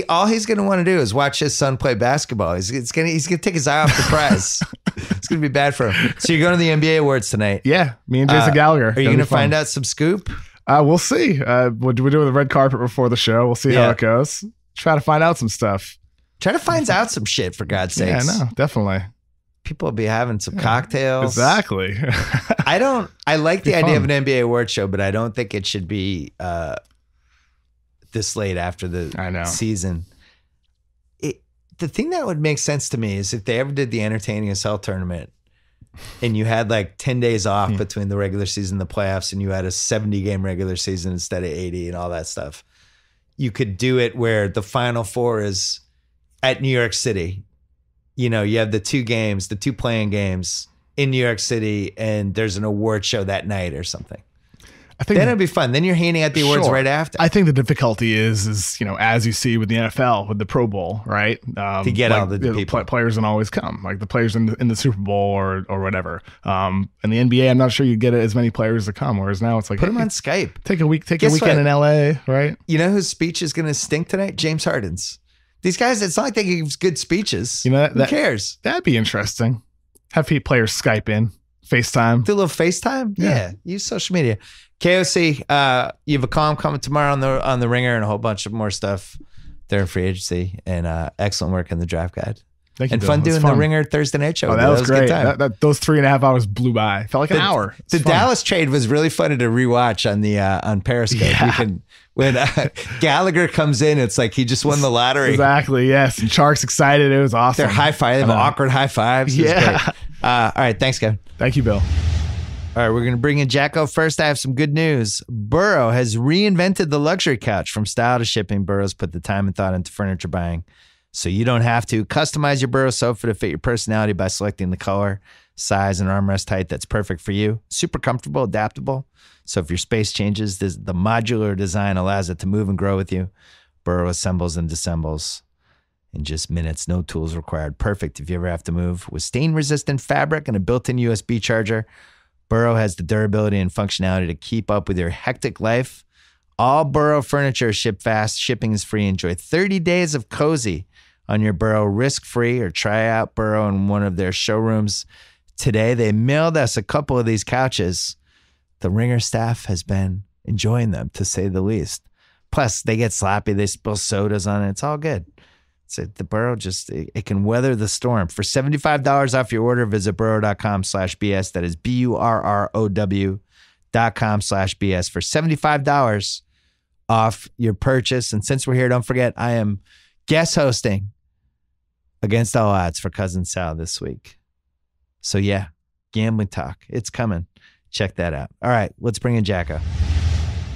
all he's gonna want to do is watch his son play basketball. He's gonna take his eye off the prize. It's gonna be bad for him. So you're going to the NBA awards tonight? Yeah, me and Jason Gallagher. Are you gonna find out some scoop? We'll see. We'll do the red carpet before the show. We'll see how it goes. try to find out some stuff. Try to find out some shit, for God's sakes. Yeah, no, definitely. People will be having some cocktails. Exactly. I like the idea of an NBA award show, but I don't think it should be this late after the season. The thing that would make sense to me is if they ever did the Entertaining as Hell tournament and you had like 10 days off between the regular season and the playoffs, and you had a 70-game regular season instead of 80 and all that stuff. You could do it where the Final Four is at New York City. You know, you have the two playing games in New York City, and there's an award show that night or something. I think then it'd be fun. Then you're handing out the awards right after. I think the difficulty is, you know, as you see with the NFL, with the Pro Bowl, right? To get all the people. Players don't always come, like the players in the Super Bowl or whatever. In the NBA, I'm not sure you get as many players to come, whereas now it's like, put them on Skype. Take a weekend in LA, right? You know whose speech is going to stink tonight? James Harden's. These guys, it's not like they give good speeches. You know, who cares? That'd be interesting. Have players Skype in, FaceTime. Do a little FaceTime? Yeah. Use social media. KOC, you have a column coming tomorrow on the Ringer and a whole bunch of more stuff there in free agency, and excellent work in the draft guide. Thank you, and Bill. fun doing the Ringer Thursday night show. Oh, that was great. Those 3.5 hours blew by. Felt like an hour. The Dallas trade was really funny to rewatch on Periscope. Yeah. When Gallagher comes in, it's like he just won the lottery. Exactly. Yes. And Chark's excited. It was awesome. They're high five. They have awkward high fives. Yeah. All right. Thanks, Kevin. Thank you, Bill. All right, we're going to bring in Jacko first. I have some good news. Burrow has reinvented the luxury couch. From style to shipping, Burrow's put the time and thought into furniture buying, so you don't have to. Customize your Burrow sofa to fit your personality by selecting the color, size, and armrest height that's perfect for you. Super comfortable, adaptable. So if your space changes, the modular design allows it to move and grow with you. Burrow assembles and disassembles in just minutes. No tools required. Perfect if you ever have to move. With stain-resistant fabric and a built-in USB charger, Burrow has the durability and functionality to keep up with your hectic life. All Burrow furniture is shipped fast. Shipping is free. Enjoy 30 days of cozy on your Burrow risk-free, or try out Burrow in one of their showrooms today. They mailed us a couple of these couches. The Ringer staff has been enjoying them, to say the least. Plus, they get sloppy. They spill sodas on it. It's all good. So the Burrow it can weather the storm. For $75 off your order, visit burrow.com/BS. That is BURROW.com/BS for $75 off your purchase. And since we're here, don't forget, I am guest hosting Against All Odds for Cousin Sal this week. So yeah, gambling talk. It's coming. Check that out. All right, let's bring in Jacko.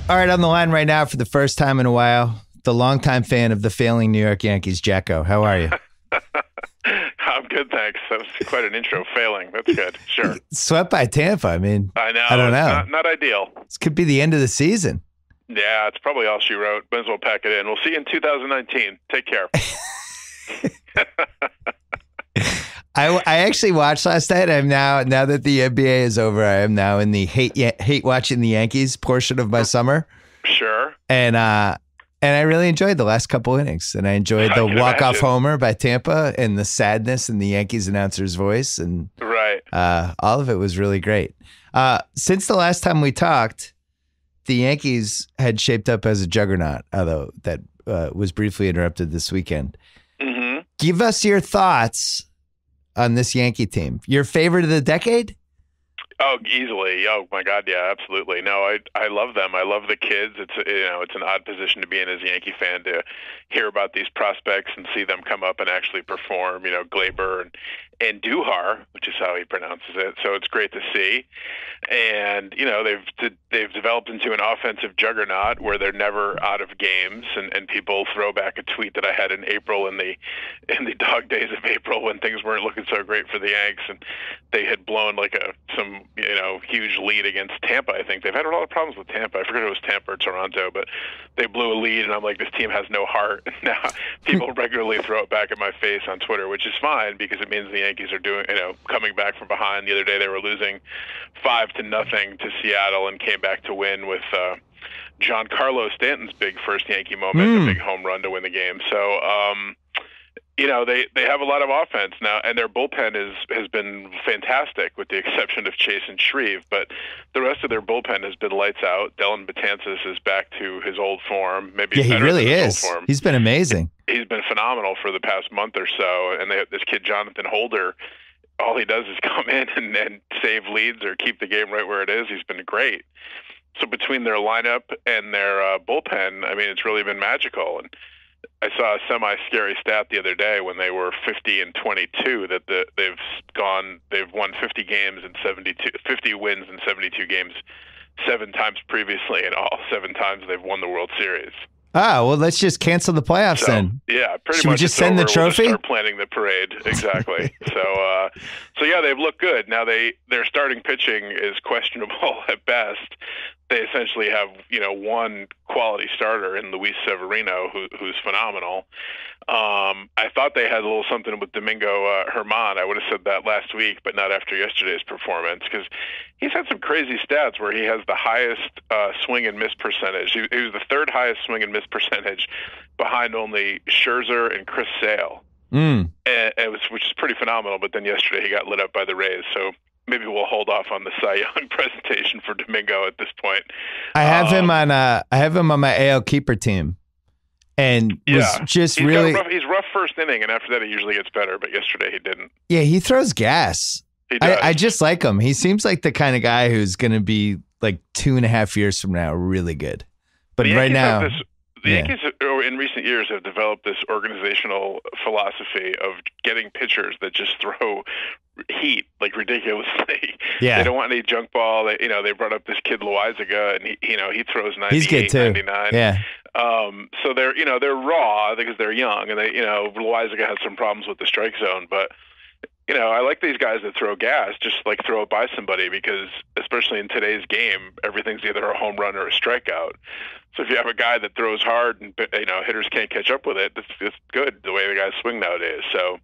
All right, on the line right now for the first time in a while, the longtime fan of the failing New York Yankees, Jacko. How are you? I'm good, thanks. That was quite an intro. Failing. That's good. Sure. Swept by Tampa. I mean, I know. I don't know. Not ideal. This could be the end of the season. Yeah, it's probably all she wrote. Might as well pack it in. We'll see you in 2019. Take care. I actually watched last night. I'm now that the NBA is over, I am now in the hate watching the Yankees portion of my summer. Sure. And I really enjoyed the last couple innings, and I enjoyed the walk-off homer by Tampa and the sadness in the Yankees announcer's voice, and right. All of it was really great. Since the last time we talked, the Yankees had shaped up as a juggernaut, although that was briefly interrupted this weekend. Mm-hmm. Give us your thoughts on this Yankee team. Your favorite of the decade? Oh, easily. Oh my God, yeah, absolutely. No, I love them. I love the kids. It's an odd position to be in as a Yankee fan, to hear about these prospects and see them come up and actually perform. You know, Glaber and Duhar, which is how he pronounces it. So it's great to see. And you know, they've developed into an offensive juggernaut where they're never out of games. And people throw back a tweet that I had in April, in the dog days of April, when things weren't looking so great for the Yanks, and they had blown some huge lead against Tampa. I think they've had a lot of problems with Tampa. I forget if it was Tampa or Toronto, but they blew a lead, and I'm like, this team has no heart. Now people regularly throw it back at my face on Twitter, which is fine because it means the Yankees are coming back from behind. The other day they were losing 5-0 to Seattle and came back to win with Giancarlo Stanton's big first Yankee moment, a big home run to win the game. So They have a lot of offense now, and their bullpen has been fantastic, with the exception of Chase and Shreve. But the rest of their bullpen has been lights out. Dylan Betances is back to his old form. Maybe he better really than his is. Old form. He's been amazing. He's been phenomenal for the past month or so. And they have this kid Jonathan Holder. All he does is come in and save leads or keep the game right where it is. He's been great. So between their lineup and their bullpen, I mean, it's really been magical. And I saw a semi-scary stat the other day when they were 50-22 that they've won 50 games and 50 wins in 72 games 7 times previously, and all 7 times they've won the World Series. Ah, well, let's just cancel the playoffs then. Yeah, pretty Should much. we just send the trophy? We'll just start planning the parade. Exactly. So yeah, they've looked good. Now their starting pitching is questionable at best. They essentially have one quality starter in Luis Severino, who's phenomenal. I thought they had a little something with Domingo Germán. I would have said that last week, but not after yesterday's performance, because he's had some crazy stats where he has the highest swing and miss percentage. He was the 3rd highest swing and miss percentage, behind only Scherzer and Chris Sale, which is pretty phenomenal. But then yesterday he got lit up by the Rays, so maybe we'll hold off on the Cy Young presentation for Domingo at this point. I have him on my AL keeper team, and he's rough first inning, and after that he usually gets better. But yesterday he didn't. Yeah, he throws gas. He does. I just like him. He seems like the kind of guy who's going to be like 2.5 years from now really good. But right now, the Yankees in recent years have developed this organizational philosophy of getting pitchers that just throw heat like ridiculously. Yeah. They don't want any junk ball. They brought up this kid Loizaga, and he throws 98, he's good too. 99. Yeah. So they're raw because they're young, and Loizaga has some problems with the strike zone, but I like these guys that throw gas, just like throw it by somebody, because especially in today's game, everything's either a home run or a strikeout. So if you have a guy that throws hard and hitters can't catch up with it, it's good the way the guys swing nowadays. So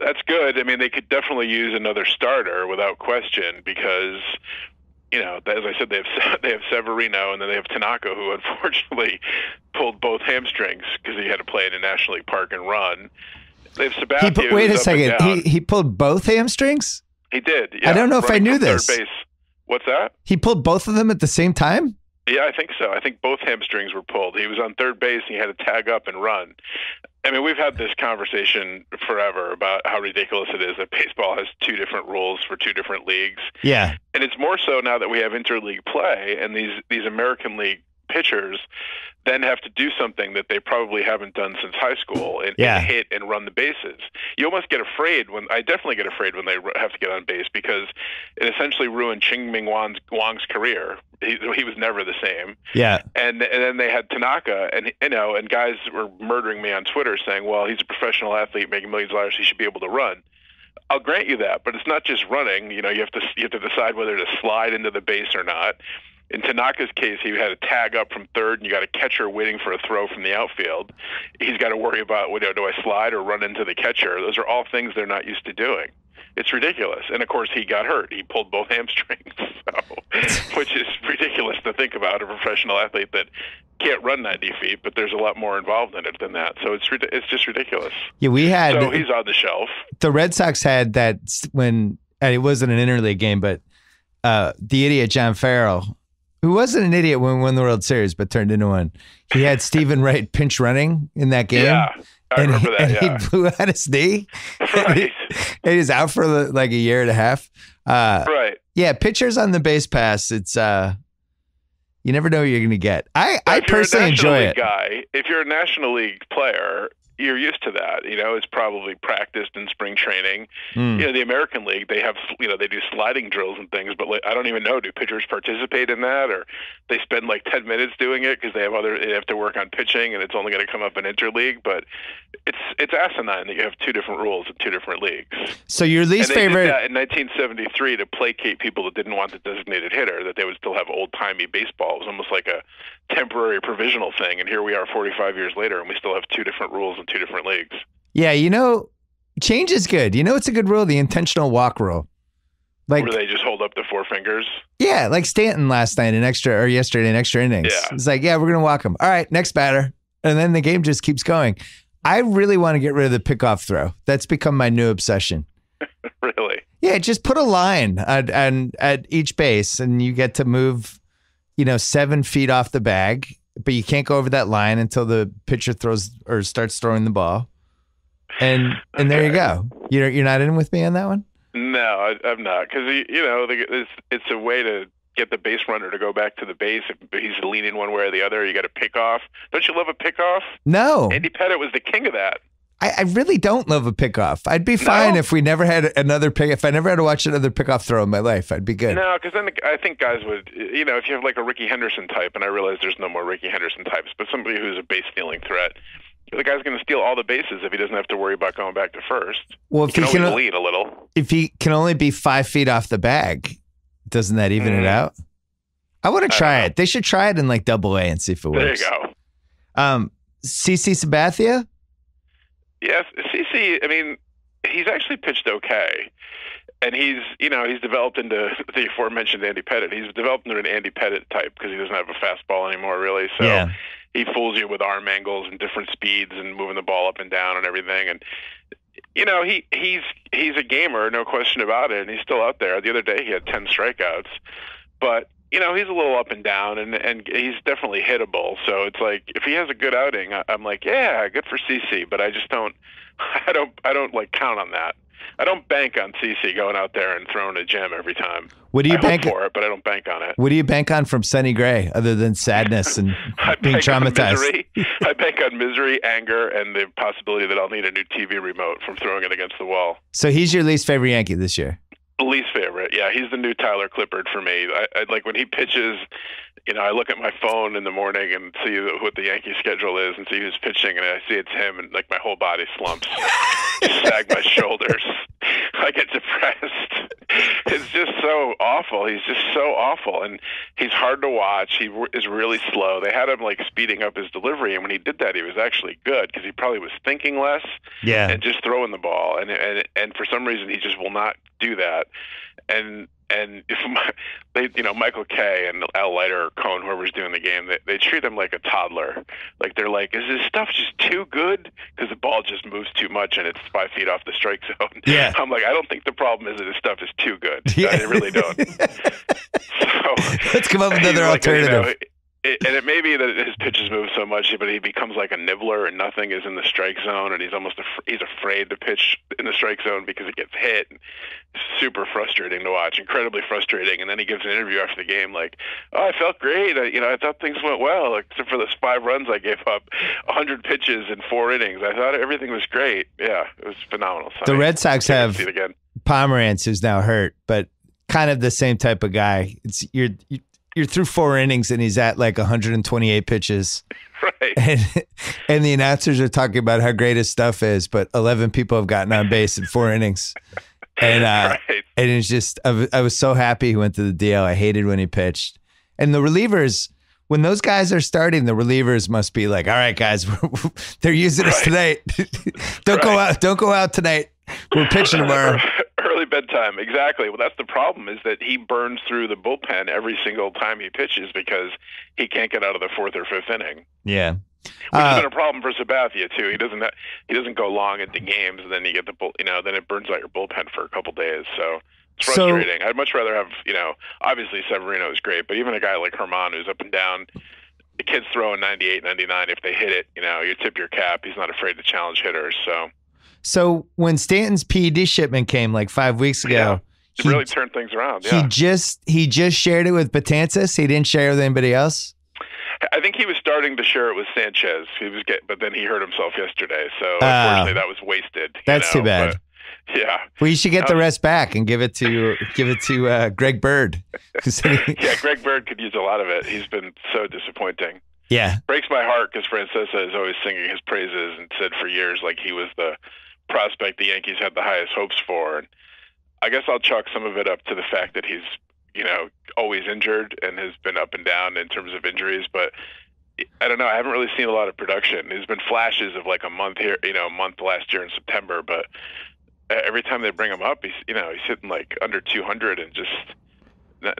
that's good. I mean, they could definitely use another starter without question, because as I said, they have Severino, and then they have Tanaka, who unfortunately pulled both hamstrings because he had to play in a National League park and run. They have Sabathia. Wait a second. He pulled both hamstrings? He did. Yeah. I don't know if I knew this. Base. What's that? He pulled both of them at the same time? Yeah, I think so. I think both hamstrings were pulled. He was on third base, and he had to tag up and run. I mean, we've had this conversation forever about how ridiculous it is that baseball has 2 different rules for 2 different leagues. Yeah. And it's more so now that we have interleague play, and these American League pitchers then have to do something that they probably haven't done since high school and hit and run the bases. You almost get afraid I definitely get afraid when they have to get on base, because it essentially ruined Ching-Ming Wang's career. He was never the same. Yeah. And then they had Tanaka, and guys were murdering me on Twitter saying, well, he's a professional athlete making millions of dollars, he should be able to run. I'll grant you that, but it's not just running. You have to decide whether to slide into the base or not. In Tanaka's case, he had to tag up from third, and you got a catcher waiting for a throw from the outfield. He's got to worry about, do I slide or run into the catcher? Those are all things they're not used to doing. It's ridiculous. And, of course, he got hurt. He pulled both hamstrings, which is ridiculous to think about, a professional athlete that can't run 90 feet, but there's a lot more involved in it than that. So it's just ridiculous. Yeah, so he's on the shelf. The Red Sox had that when it wasn't an interleague game, but the idiot John Farrell, who wasn't an idiot when we won the World Series, but turned into one. He had Stephen Wright pinch running in that game. Yeah, I remember that. And he blew out his knee. Right. And he was out for like a year and a half. Right. Yeah, pitchers on the base pass. It's you never know what you're going to get. I personally enjoy it. If you're a National League player, you're used to that. It's probably practiced in spring training. The American League, they have, they do sliding drills and things, but I don't even know, do pitchers participate in that, or they spend like 10 minutes doing it because they have to work on pitching, and it's only going to come up in interleague. But it's asinine that you have 2 different rules in 2 different leagues. So your least favorite did that in 1973 to placate people that didn't want the designated hitter, that they would still have old-timey baseball. It was almost like a temporary provisional thing, and here we are 45 years later, and we still have 2 different rules in 2 different leagues. Yeah, change is good. It's a good rule, the intentional walk rule. Like, where they just hold up the 4 fingers? Yeah, like Stanton last night yesterday in extra innings. Yeah. It's like, we're going to walk him. All right, next batter. And then the game just keeps going. I really want to get rid of the pickoff throw. That's become my new obsession. Really? Yeah, just put a line at each base, and you get to move, 7 feet off the bag, but you can't go over that line until the pitcher throws or starts throwing the ball. And there you go. You're not in with me on that one? No, I'm not, because it's a way to get the base runner to go back to the base. If he's leaning one way or the other, you got to pick off. Don't you love a pickoff? No. Andy Pettitte was the king of that. I really don't love a pickoff. I'd be fine if we never had another pick. If I never had to watch another pickoff throw in my life, I'd be good. No, because then I think guys would, if you have like a Ricky Henderson type, and I realize there's no more Ricky Henderson types, but somebody who's a base stealing threat, the guy's going to steal all the bases if he doesn't have to worry about going back to first. Well, if he can lead a little. If he can only be 5 feet off the bag, doesn't that even it out? I want to try it. They should try it in like Double-A and see if it works. There you go. CC Sabathia? Yes, CC. I mean, he's actually pitched okay, and he's developed into the aforementioned Andy Pettitte. He's developed into an Andy Pettitte type because he doesn't have a fastball anymore, really. So he fools you with arm angles and different speeds and moving the ball up and down and everything. And he's a gamer, no question about it. And he's still out there. The other day he had 10 strikeouts, but he's a little up and down, and he's definitely hittable. So it's like if he has a good outing, I'm like, yeah, good for CC. But I just don't like count on that. I don't bank on CC going out there and throwing a gem every time. What do you bank for it? But I don't bank on it. What do you bank on from Sonny Gray other than sadness and being traumatized? I bank on misery, anger, and the possibility that I'll need a new TV remote from throwing it against the wall. So he's your least favorite Yankee this year? Least favorite, yeah. He's the new Tyler Clippard for me. I like when he pitches. I look at my phone in the morning and see what the Yankee schedule is and see who's pitching, and I see it's him, and like my whole body slumps, sag my shoulders. I get depressed. It's just so awful. He's just so awful, and he's hard to watch. He is really slow. They had him like speeding up his delivery, and when he did that, he was actually good because he probably was thinking less, and just throwing the ball. And for some reason, he just will not do that. And if Michael Kay and Al Leiter or Cohn, whoever's doing the game, they treat him like a toddler. Like they're like, is this stuff just too good? Because the ball just moves too much and it's 5 feet off the strike zone. Yeah. I'm like, I don't think the problem is that this stuff is too good. Yeah. I really don't. So let's come up with another alternative. And it may be that his pitches move so much, but he becomes like a nibbler, and nothing is in the strike zone, and he's afraid to pitch in the strike zone because he gets hit. It's super frustrating to watch, incredibly frustrating. And then he gives an interview after the game like, "Oh, I felt great. I thought things went well, except for those 5 runs I gave up, 100 pitches in 4 innings. I thought everything was great. Yeah, it was phenomenal." The Red Sox have Pomerantz, who's now hurt, but kind of the same type of guy. It's you're through 4 innings and he's at like 128 pitches. Right. And the announcers are talking about how great his stuff is, but 11 people have gotten on base in 4 innings. And and it's just, I was so happy he went to the DL. I hated when he pitched. And the relievers, when those guys are starting, the relievers must be like, all right, guys, they're using us tonight. Don't go out tonight. We're pitching tomorrow. Early bedtime, exactly. Well, that's the problem, is that he burns through the bullpen every single time he pitches because he can't get out of the 4th or 5th inning. Yeah, which has been a problem for Sabathia too. He doesn't go long into games, and then you get then it burns out your bullpen for a couple days. So it's frustrating. I'd much rather have obviously Severino is great, but even a guy like Herman who's up and down. The kid's throwing 98, 99. If they hit it, you tip your cap. He's not afraid to challenge hitters. So when Stanton's PED shipment came like 5 weeks ago, it really turned things around. Yeah. He just shared it with Betances. He didn't share it with anybody else. I think he was starting to share it with Sanchez. But then he hurt himself yesterday. So unfortunately, that was wasted. That's too bad. But, yeah. Well, you should get the rest back and give it to Greg Bird. Yeah, Greg Bird could use a lot of it. He's been so disappointing. Yeah, breaks my heart because Francesa is always singing his praises and said for years like he was the prospect the Yankees had the highest hopes for. And I guess I'll chalk some of it up to the fact that he's, always injured and has been up and down in terms of injuries. But I don't know. I haven't really seen a lot of production. There's been flashes of like a month here, a month last year in September. But every time they bring him up, he's hitting like under 200 and just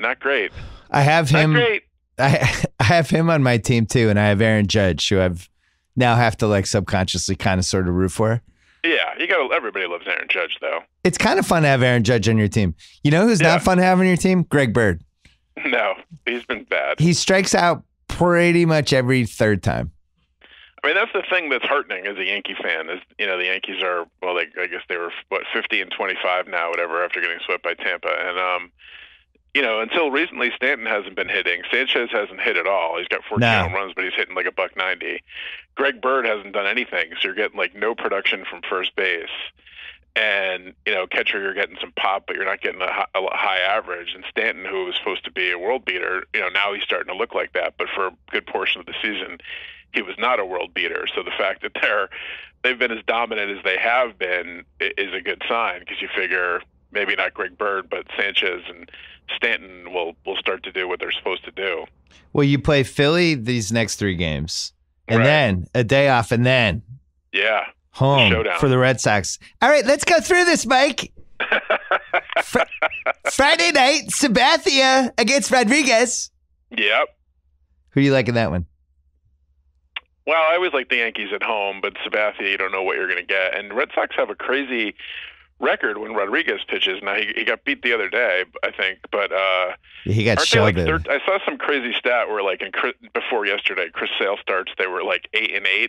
not great. I have him. Not great. I have him on my team too, and I have Aaron Judge, who I've now have to like subconsciously kind of sort of root for. Yeah, everybody loves Aaron Judge, though. It's kind of fun to have Aaron Judge on your team. You know who's not fun to have on your team? Greg Bird. No, he's been bad. He strikes out pretty much every third time. I mean, that's the thing that's heartening as a Yankee fan is, the Yankees are, I guess they were, 50-25 now, whatever, after getting swept by Tampa. And, until recently, Stanton hasn't been hitting. Sanchez hasn't hit at all. He's got 14 home runs, but he's hitting like $190. Greg Bird hasn't done anything, so you're getting like no production from first base. And, catcher, you're getting some pop, but you're not getting a high average. And Stanton, who was supposed to be a world beater, now he's starting to look like that. But for a good portion of the season, he was not a world beater. So the fact that they've been as dominant as they have been is a good sign, because you figure maybe not Greg Bird, but Sanchez and Stanton will start to do what they're supposed to do. Well, you play Philly these next 3 games, and then a day off, and then home for the Red Sox. All right, let's go through this, Mike. Friday night, Sabathia against Rodriguez. Yep. Who do you like in that one? Well, I always like the Yankees at home, but Sabathia, you don't know what you're going to get. And Red Sox have a crazy record when Rodriguez pitches. Now, he got beat the other day, I think, but he got shelled. I saw some crazy stat where, like, before yesterday, Chris Sale starts, they were like 8-8.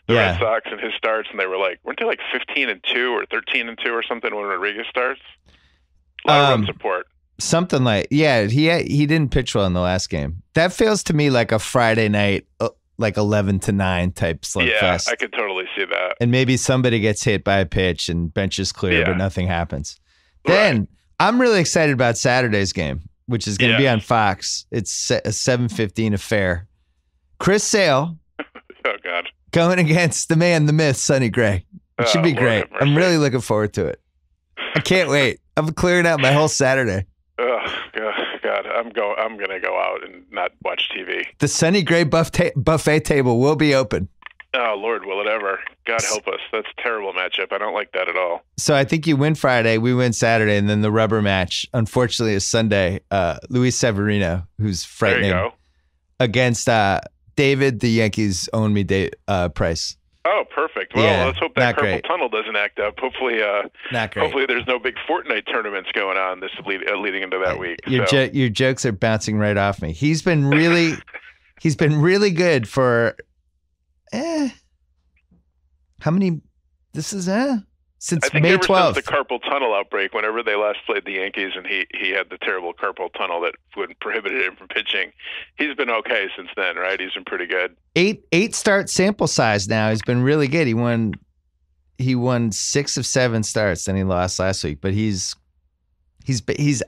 The Red Sox and his starts, and they were like, weren't they like 15-2 or 13-2 or something when Rodriguez starts? A lot of run support. Something like, he didn't pitch well in the last game. That feels to me like a Friday night, like 11-9 type slugfest. Yeah, I could totally see that. And maybe somebody gets hit by a pitch and bench is clear, but nothing happens. Then I'm really excited about Saturday's game, which is going to be on Fox. It's a 7:15 affair. Chris Sale. Oh, God. Going against the man, the myth, Sonny Gray. It should be great. I'm really looking forward to it. I can't wait. I'm clearing out my whole Saturday. Oh, God. I'm going to go out and not watch TV. The Sonny Gray buffet table will be open. Oh, Lord, will it ever? God help us. That's a terrible matchup. I don't like that at all. So I think you win Friday, we win Saturday, and then the rubber match, unfortunately, is Sunday. Luis Severino, who's frightening, there you go. Against David, the Yankees own me price. Oh, perfect. Well, let's hope that carpal tunnel doesn't act up. Hopefully, hopefully there's no big Fortnite tournaments going on this leading into that week. Your jokes are bouncing right off me. He's been really good for how many? This is since May 12th. Since the carpal tunnel outbreak, whenever they last played the Yankees, and he had the terrible carpal tunnel that would prohibited him from pitching. He's been okay since then, right? He's been pretty good. 8 start sample size now. He's been really good. He won 6 of 7 starts, then he lost last week. But he's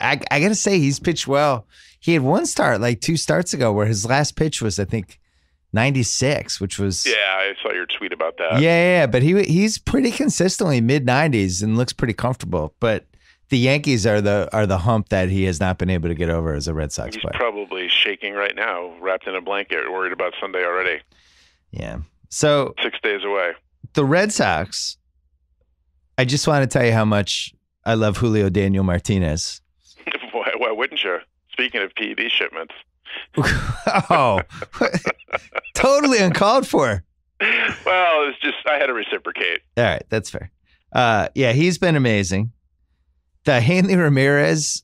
I gotta say, he's pitched well. He had one start like 2 starts ago where his last pitch was, I think, 96, which was I saw your tweet about that. Yeah, but he's pretty consistently mid-90s and looks pretty comfortable. But the Yankees are the hump that he has not been able to get over as a Red Sox player. He's probably shaking right now, wrapped in a blanket, worried about Sunday already. Yeah. So 6 days away. The Red Sox. I just want to tell you how much I love Julio Daniel Martinez. Why wouldn't you? Speaking of PED shipments. Oh, totally uncalled for. Well, it's just I had to reciprocate. All right, that's fair. He's been amazing. The Hanley Ramirez,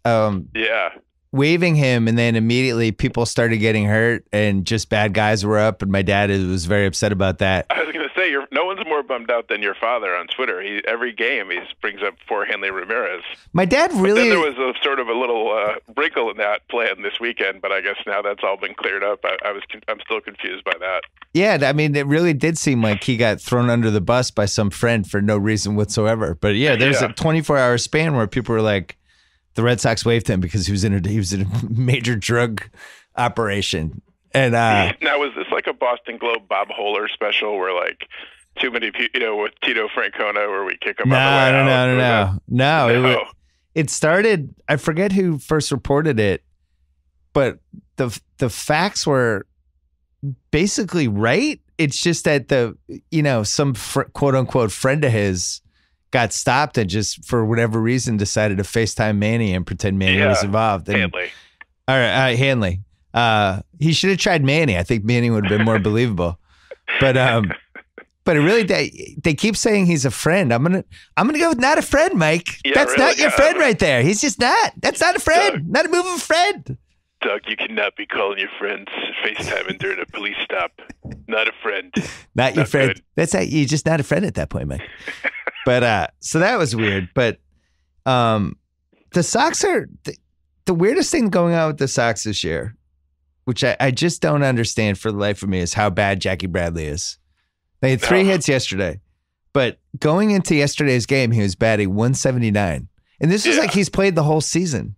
waving him, and then immediately people started getting hurt, and just bad guys were up, and my dad was very upset about that. I was going to say, no one's more bummed out than your father on Twitter. Every game he brings up for Hanley Ramirez. My dad really. But then there was a sort of a little wrinkle in that plan this weekend, but I guess now that's all been cleared up. I'm still confused by that. Yeah, I mean, it really did seem like he got thrown under the bus by some friend for no reason whatsoever. But there's a 24-hour span where people were like, the Red Sox waved him because he was in a major drug operation. And now, was this like a Boston Globe Bob Holler special where like too many people, with Tito Francona, where we kick him out the way out? No. It started. I forget who first reported it, but the facts were basically right. It's just that some quote unquote friend of his got stopped and just for whatever reason decided to FaceTime Manny and pretend Manny was involved. And, Hanley. All right, Hanley. He should have tried Manny. I think Manny would have been more believable. But But it really, they keep saying he's a friend. I'm gonna go with not a friend, Mike. Yeah, That's really, not your friend right there. He's just not. That's not a friend. Doug. Not a move of a friend. Doug, you cannot be calling your friends FaceTiming during a police stop. Not a friend. Not your friend. Good. That's you're just not a friend at that point, Mike. But so that was weird. But the Sox are the weirdest thing going on with the Sox this year, which I just don't understand for the life of me, is how bad Jackie Bradley is. They had 3 hits yesterday, but going into yesterday's game, he was batting 179. And this is like he's played the whole season.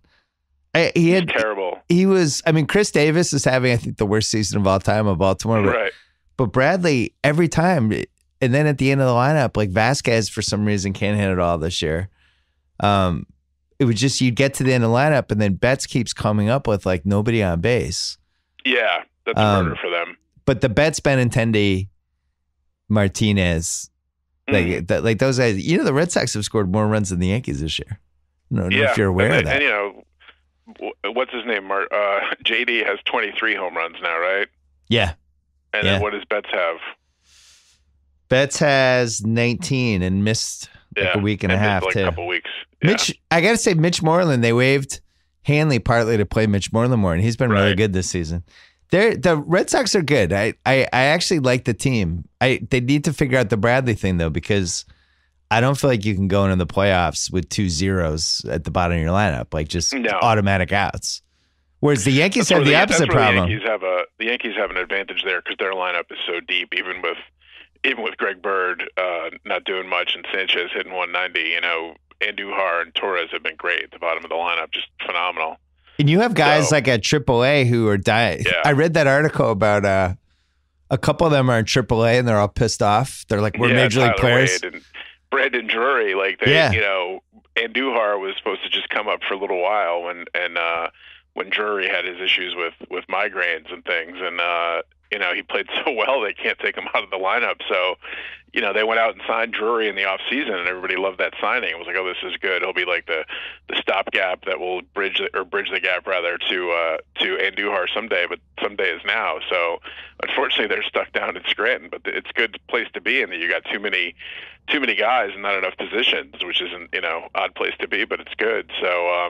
He's terrible. He was, I mean, Chris Davis is having, I think, the worst season of all time of Baltimore. Right. But Bradley, every time, and then at the end of the lineup, like Vasquez, for some reason, can't hit it all this year. It was just, you'd get to the end of the lineup, and then Betts keeps coming up with like nobody on base. Yeah, that's a murder for them. But the Betts, Benintendi, Martinez, like those guys, the Red Sox have scored more runs than the Yankees this year. I don't know if you're aware of that. And what's his name? JD has 23 home runs now, right? Yeah. And then what does Betts have? Betts has 19 and missed like a week and a half like too. A couple weeks. Yeah. I got to say, Mitch Moreland, they waived Hanley partly to play Mitch Moreland more, and he's been really good this season. The Red Sox are good. I actually like the team. They need to figure out the Bradley thing though, because I don't feel like you can go into the playoffs with 2 zeros at the bottom of your lineup, like just automatic outs. Whereas the Yankees have the opposite problem. The Yankees have an advantage there because their lineup is so deep, even with Greg Bird not doing much and Sanchez hitting 190. Andujar and Torres have been great at the bottom of the lineup, just phenomenal. And you have guys like at AAA who are dying. Yeah. I read that article about a couple of them are in AAA and they're all pissed off. They're like, we're major league players. Wade and Brandon Drury, Andujar was supposed to just come up for a little while when Drury had his issues with migraines and things, and he played so well they can't take him out of the lineup. So, they went out and signed Drury in the off season, and everybody loved that signing. It was like, oh, this is good. He'll be like the stopgap that will bridge the gap rather to Andujar someday, but someday is now. So, unfortunately, they're stuck down in Scranton, but it's a good place to be in that you got too many guys and not enough positions, which isn't odd place to be, but it's good. So.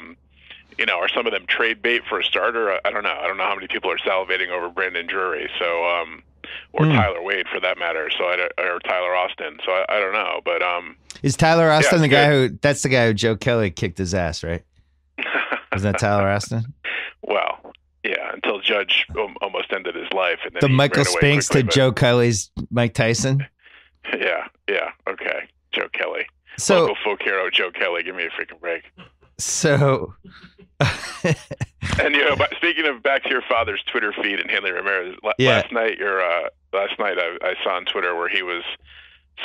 Are some of them trade bait for a starter? I don't know. I don't know how many people are salivating over Brandon Drury, or Tyler Wade for that matter. Or Tyler Austin. So I don't know. But is Tyler Austin the guy that's the guy who Joe Kelly kicked his ass, right? Is that Tyler Austin? Well, yeah, until Judge almost ended his life, and then the Michael Spinks to Joe Kelly's Mike Tyson. Yeah, okay, Joe Kelly. So local folk hero Joe Kelly, give me a freaking break. So. And speaking of back to your father's Twitter feed and Hanley Ramirez, last night I saw on Twitter where he was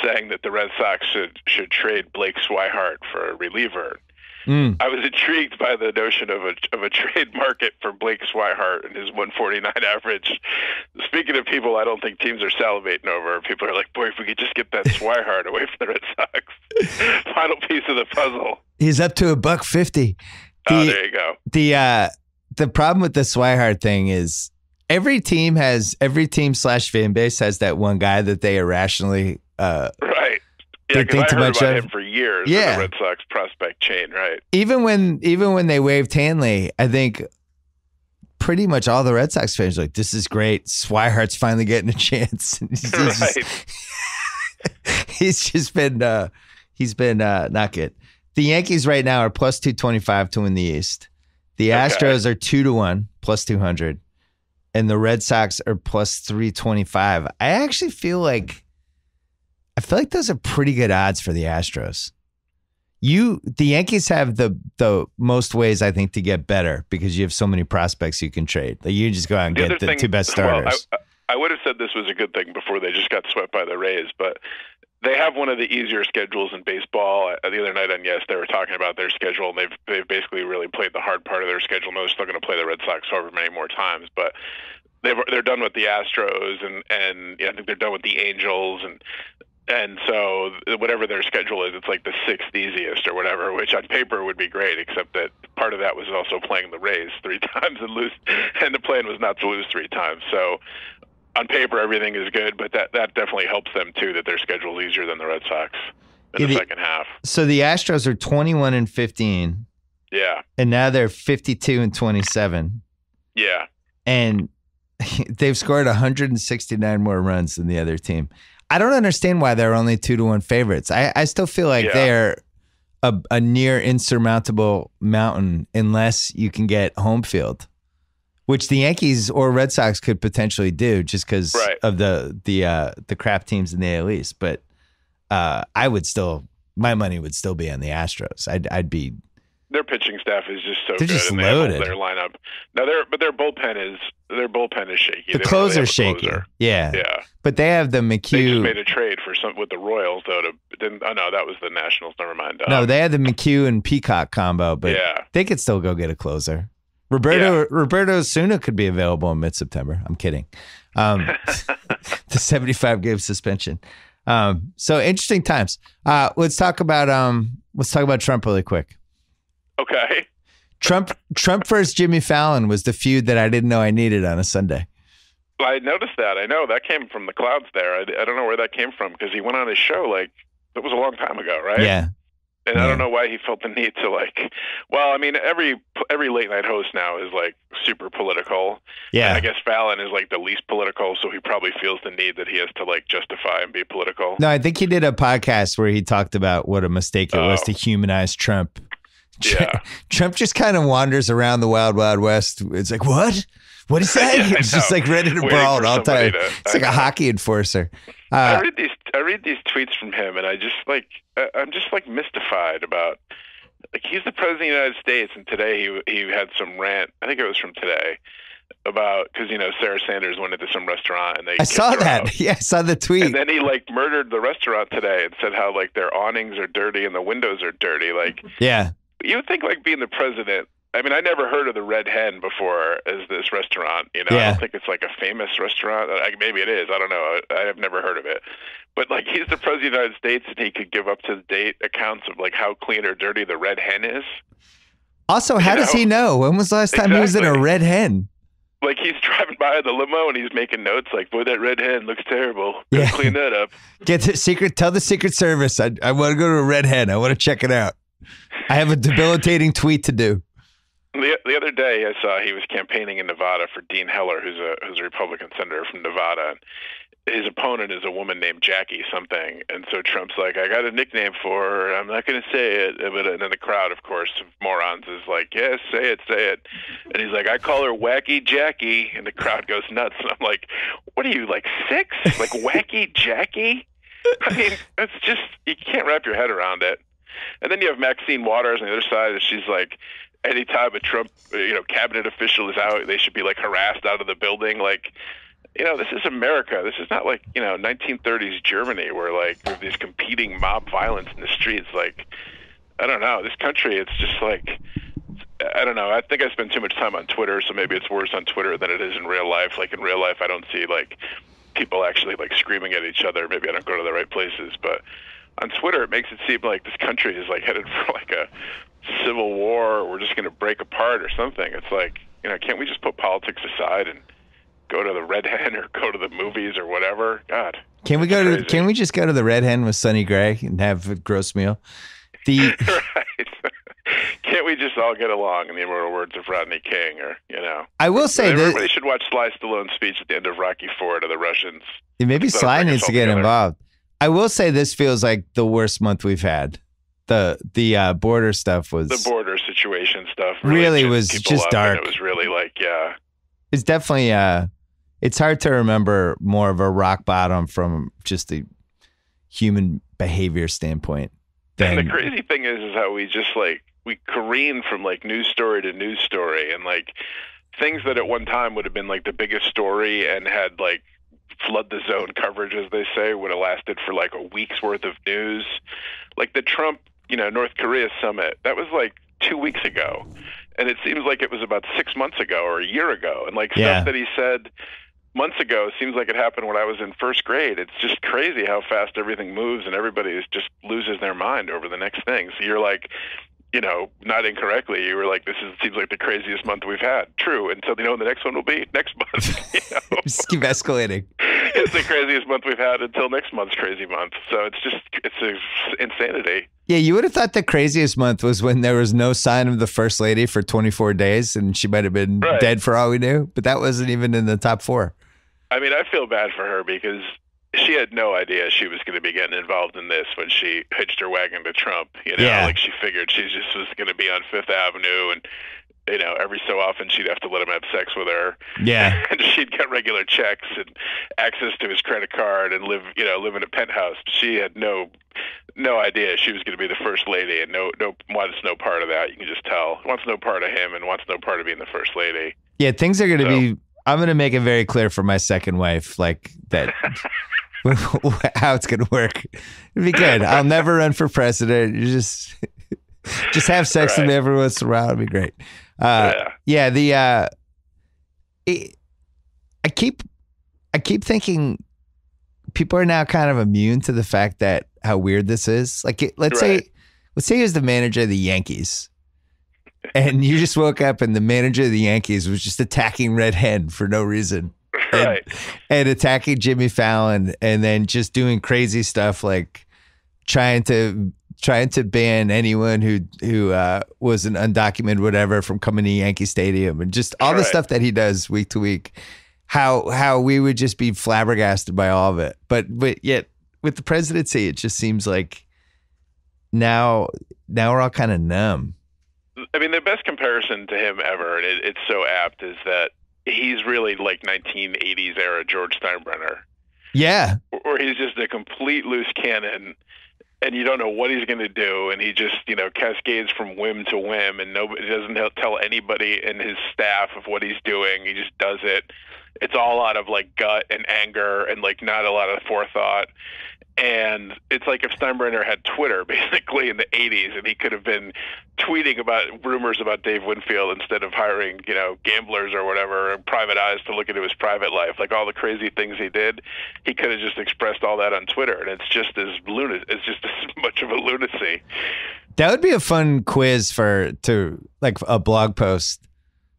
saying that the Red Sox should trade Blake Swihart for a reliever. I was intrigued by the notion of a trade market for Blake Swihart and his 149 average. Speaking of people I don't think teams are salivating over, people are like, boy, if we could just get that Swihart away from the Red Sox. Final piece of the puzzle. He's up to $150. There you go. The problem with the Swihart thing is every team / fan base has that one guy that they irrationally right. Yeah, because I too heard much about of him for years. Yeah, in the Red Sox prospect chain, right? Even when they waived Hanley, I think pretty much all the Red Sox fans are like, "This is great. Swihart's finally getting a chance." He's just been not good. The Yankees right now are plus 225 to win the East. The Astros are 2-1 plus 200, and the Red Sox are plus 325. I actually feel like those are pretty good odds for the Astros. The Yankees have the most ways, I think, to get better because you have so many prospects you can trade. Like you just go out and get the 2 best starters. Well, I would have said this was a good thing before they just got swept by the Rays, but they have one of the easier schedules in baseball. The other night on Yes, they were talking about their schedule, and they've basically really played the hard part of their schedule. No, they're still going to play the Red Sox however many more times, but they're done with the Astros, and I think they're done with the Angels, and so whatever their schedule is, it's like the 6th easiest or whatever, which on paper would be great, except that part of that was also playing the Rays 3 times and lose, and the plan was not to lose 3 times. So on paper everything is good, but that definitely helps them too, that their schedule is easier than the Red Sox in the second half. So the Astros are 21-15. Yeah. And now they're 52-27. Yeah. And they've scored 169 more runs than the other team. I don't understand why they're only 2-1 favorites. I still feel like they're a near insurmountable mountain unless you can get home field, which the Yankees or Red Sox could potentially do just because of the crap teams in the AL East. But my money would still be on the Astros. I'd be. Their pitching staff is just so they're good, just and loaded. Their lineup. Now their bullpen is shaky. The closer's shaky. Yeah. But they have the McHugh. They just made a trade with the Royals though. No, that was the Nationals. Never mind. No, they had the McHugh and Peacock combo, but they could still go get a closer. Roberto Osuna could be available in mid-September. I'm kidding. The 75-game suspension. So interesting times. Let's talk about Trump really quick. Okay. Trump versus Jimmy Fallon was the feud that I didn't know I needed on a Sunday. Well, I noticed that. I know that came from the clouds there. I don't know where that came from because he went on his show it was a long time ago, right? Yeah. And I don't know why he felt the need to well, I mean, every late night host now is super political. Yeah. And I guess Fallon is the least political, so he probably feels the need that he has to justify and be political. No, I think he did a podcast where he talked about what a mistake it was to humanize Trump. Yeah. Trump just kind of wanders around the wild, wild west. It's like, what? What is that? He's just ready to brawl all the time. It's like a hockey enforcer. I read these tweets from him, and I'm just mystified about he's the president of the United States, and today he had some rant. I think it was from today about because Sarah Sanders went into some restaurant and I saw that. Out. Yeah, I saw the tweet. And then he murdered the restaurant today and said how their awnings are dirty and the windows are dirty. Yeah. You would think being the president. I mean, I never heard of the Red Hen before as this restaurant. I don't think it's a famous restaurant. Maybe it is. I don't know. I have never heard of it. But he's the president of the United States, and he could give up to date accounts of how clean or dirty the Red Hen is. Also, how does he know? When was the last time he was in a Red Hen? He's driving by the limo and he's making notes boy, that Red Hen looks terrible. Gotta clean that up. Tell the Secret Service I want to go to a Red Hen. I want to check it out. I have a debilitating tweet to do. The other day, I saw he was campaigning in Nevada for Dean Heller, who's a Republican senator from Nevada. And his opponent is a woman named Jackie something. And so Trump's like, I got a nickname for her. I'm not going to say it. And then the crowd, of course, of morons is like, yes, say it. And he's like, I call her Wacky Jackie. And the crowd goes nuts. And I'm like, what are you, 6? Wacky Jackie? I mean, it's just, you can't wrap your head around it. And then you have Maxine Waters on the other side, and she's like, anytime a Trump, cabinet official is out, they should be harassed out of the building. This is America. This is not 1930s Germany where we have these competing mob violence in the streets. I don't know. This country, it's just I don't know. I think I spend too much time on Twitter, so maybe it's worse on Twitter than it is in real life. In real life, I don't see people actually screaming at each other. Maybe I don't go to the right places, but on Twitter, it makes it seem like this country is headed for a civil war, or we're just going to break apart or something. It's can't we just put politics aside and go to the Red Hen or go to the movies or whatever? God. Can we just go to the Red Hen with Sonny Gray and have a gross meal? Right. Can't we just all get along in the immortal words of Rodney King? Or I will say that everybody should watch Sly Stallone's speech at the end of Rocky IV to the Russians. Maybe Sly needs to get involved. I will say this feels like the worst month we've had. The border stuff was the border situation stuff really was just dark. It was really It's definitely it's hard to remember more of a rock bottom from just the human behavior standpoint. And the crazy thing is how we just we careen from news story to news story, and things that at one time would have been the biggest story and had flood the zone coverage, as they say, would have lasted for a week's worth of news. The Trump, North Korea summit, that was 2 weeks ago. And it seems like it was about 6 months ago or a year ago. And stuff that he said months ago seems like it happened when I was in first grade. It's just crazy how fast everything moves, and everybody just loses their mind over the next thing. So you're not incorrectly, you were like, this seems like the craziest month we've had. True, until the next one will be next month. Just keep escalating. It's the craziest month we've had until next month's crazy month. So it's insanity. Yeah, you would have thought the craziest month was when there was no sign of the first lady for 24 days, and she might have been dead for all we knew. But that wasn't even in the top 4. I mean, I feel bad for her because she had no idea she was going to be getting involved in this when she hitched her wagon to Trump. Like she figured she just was going to be on Fifth Avenue, and every so often she'd have to let him have sex with her. Yeah, and she'd get regular checks and access to his credit card and live in a penthouse. She had no idea she was going to be the first lady, and wants no part of that. You can just tell. Wants no part of him, and wants no part of being the first lady. Yeah, things are going to be. I'm going to make it very clear for my second wife, like that. How it's going to work. It'd be good. I'll never run for president. You just have sex with me every once in a while. It'd be great. I keep thinking people are now kind of immune to the fact that how weird this is. Like, let's say he was the manager of the Yankees, and you just woke up and the manager of the Yankees was just attacking Red Hen for no reason. And attacking Jimmy Fallon, and then just doing crazy stuff like trying to ban anyone who was an undocumented whatever from coming to Yankee Stadium, and just all the stuff that he does week to week. How we would just be flabbergasted by all of it. But yet with the presidency, it just seems like now we're all kind of numb. I mean, the best comparison to him ever, and it's so apt, is that he's really like 1980s era George Steinbrenner. Yeah. Or he's just a complete loose cannon, and you don't know what he's going to do, and he just, cascades from whim to whim, and nobody doesn't tell anybody in his staff of what he's doing. He just does it. It's all out of like gut and anger and like not a lot of forethought. And it's like if Steinbrenner had Twitter basically in the 80s, and he could have been tweeting about rumors about Dave Winfield instead of hiring, gamblers or whatever, or private eyes to look into his private life. Like all the crazy things he did, he could have just expressed all that on Twitter, and it's just as much of a lunacy. That would be a fun quiz to like a blog post.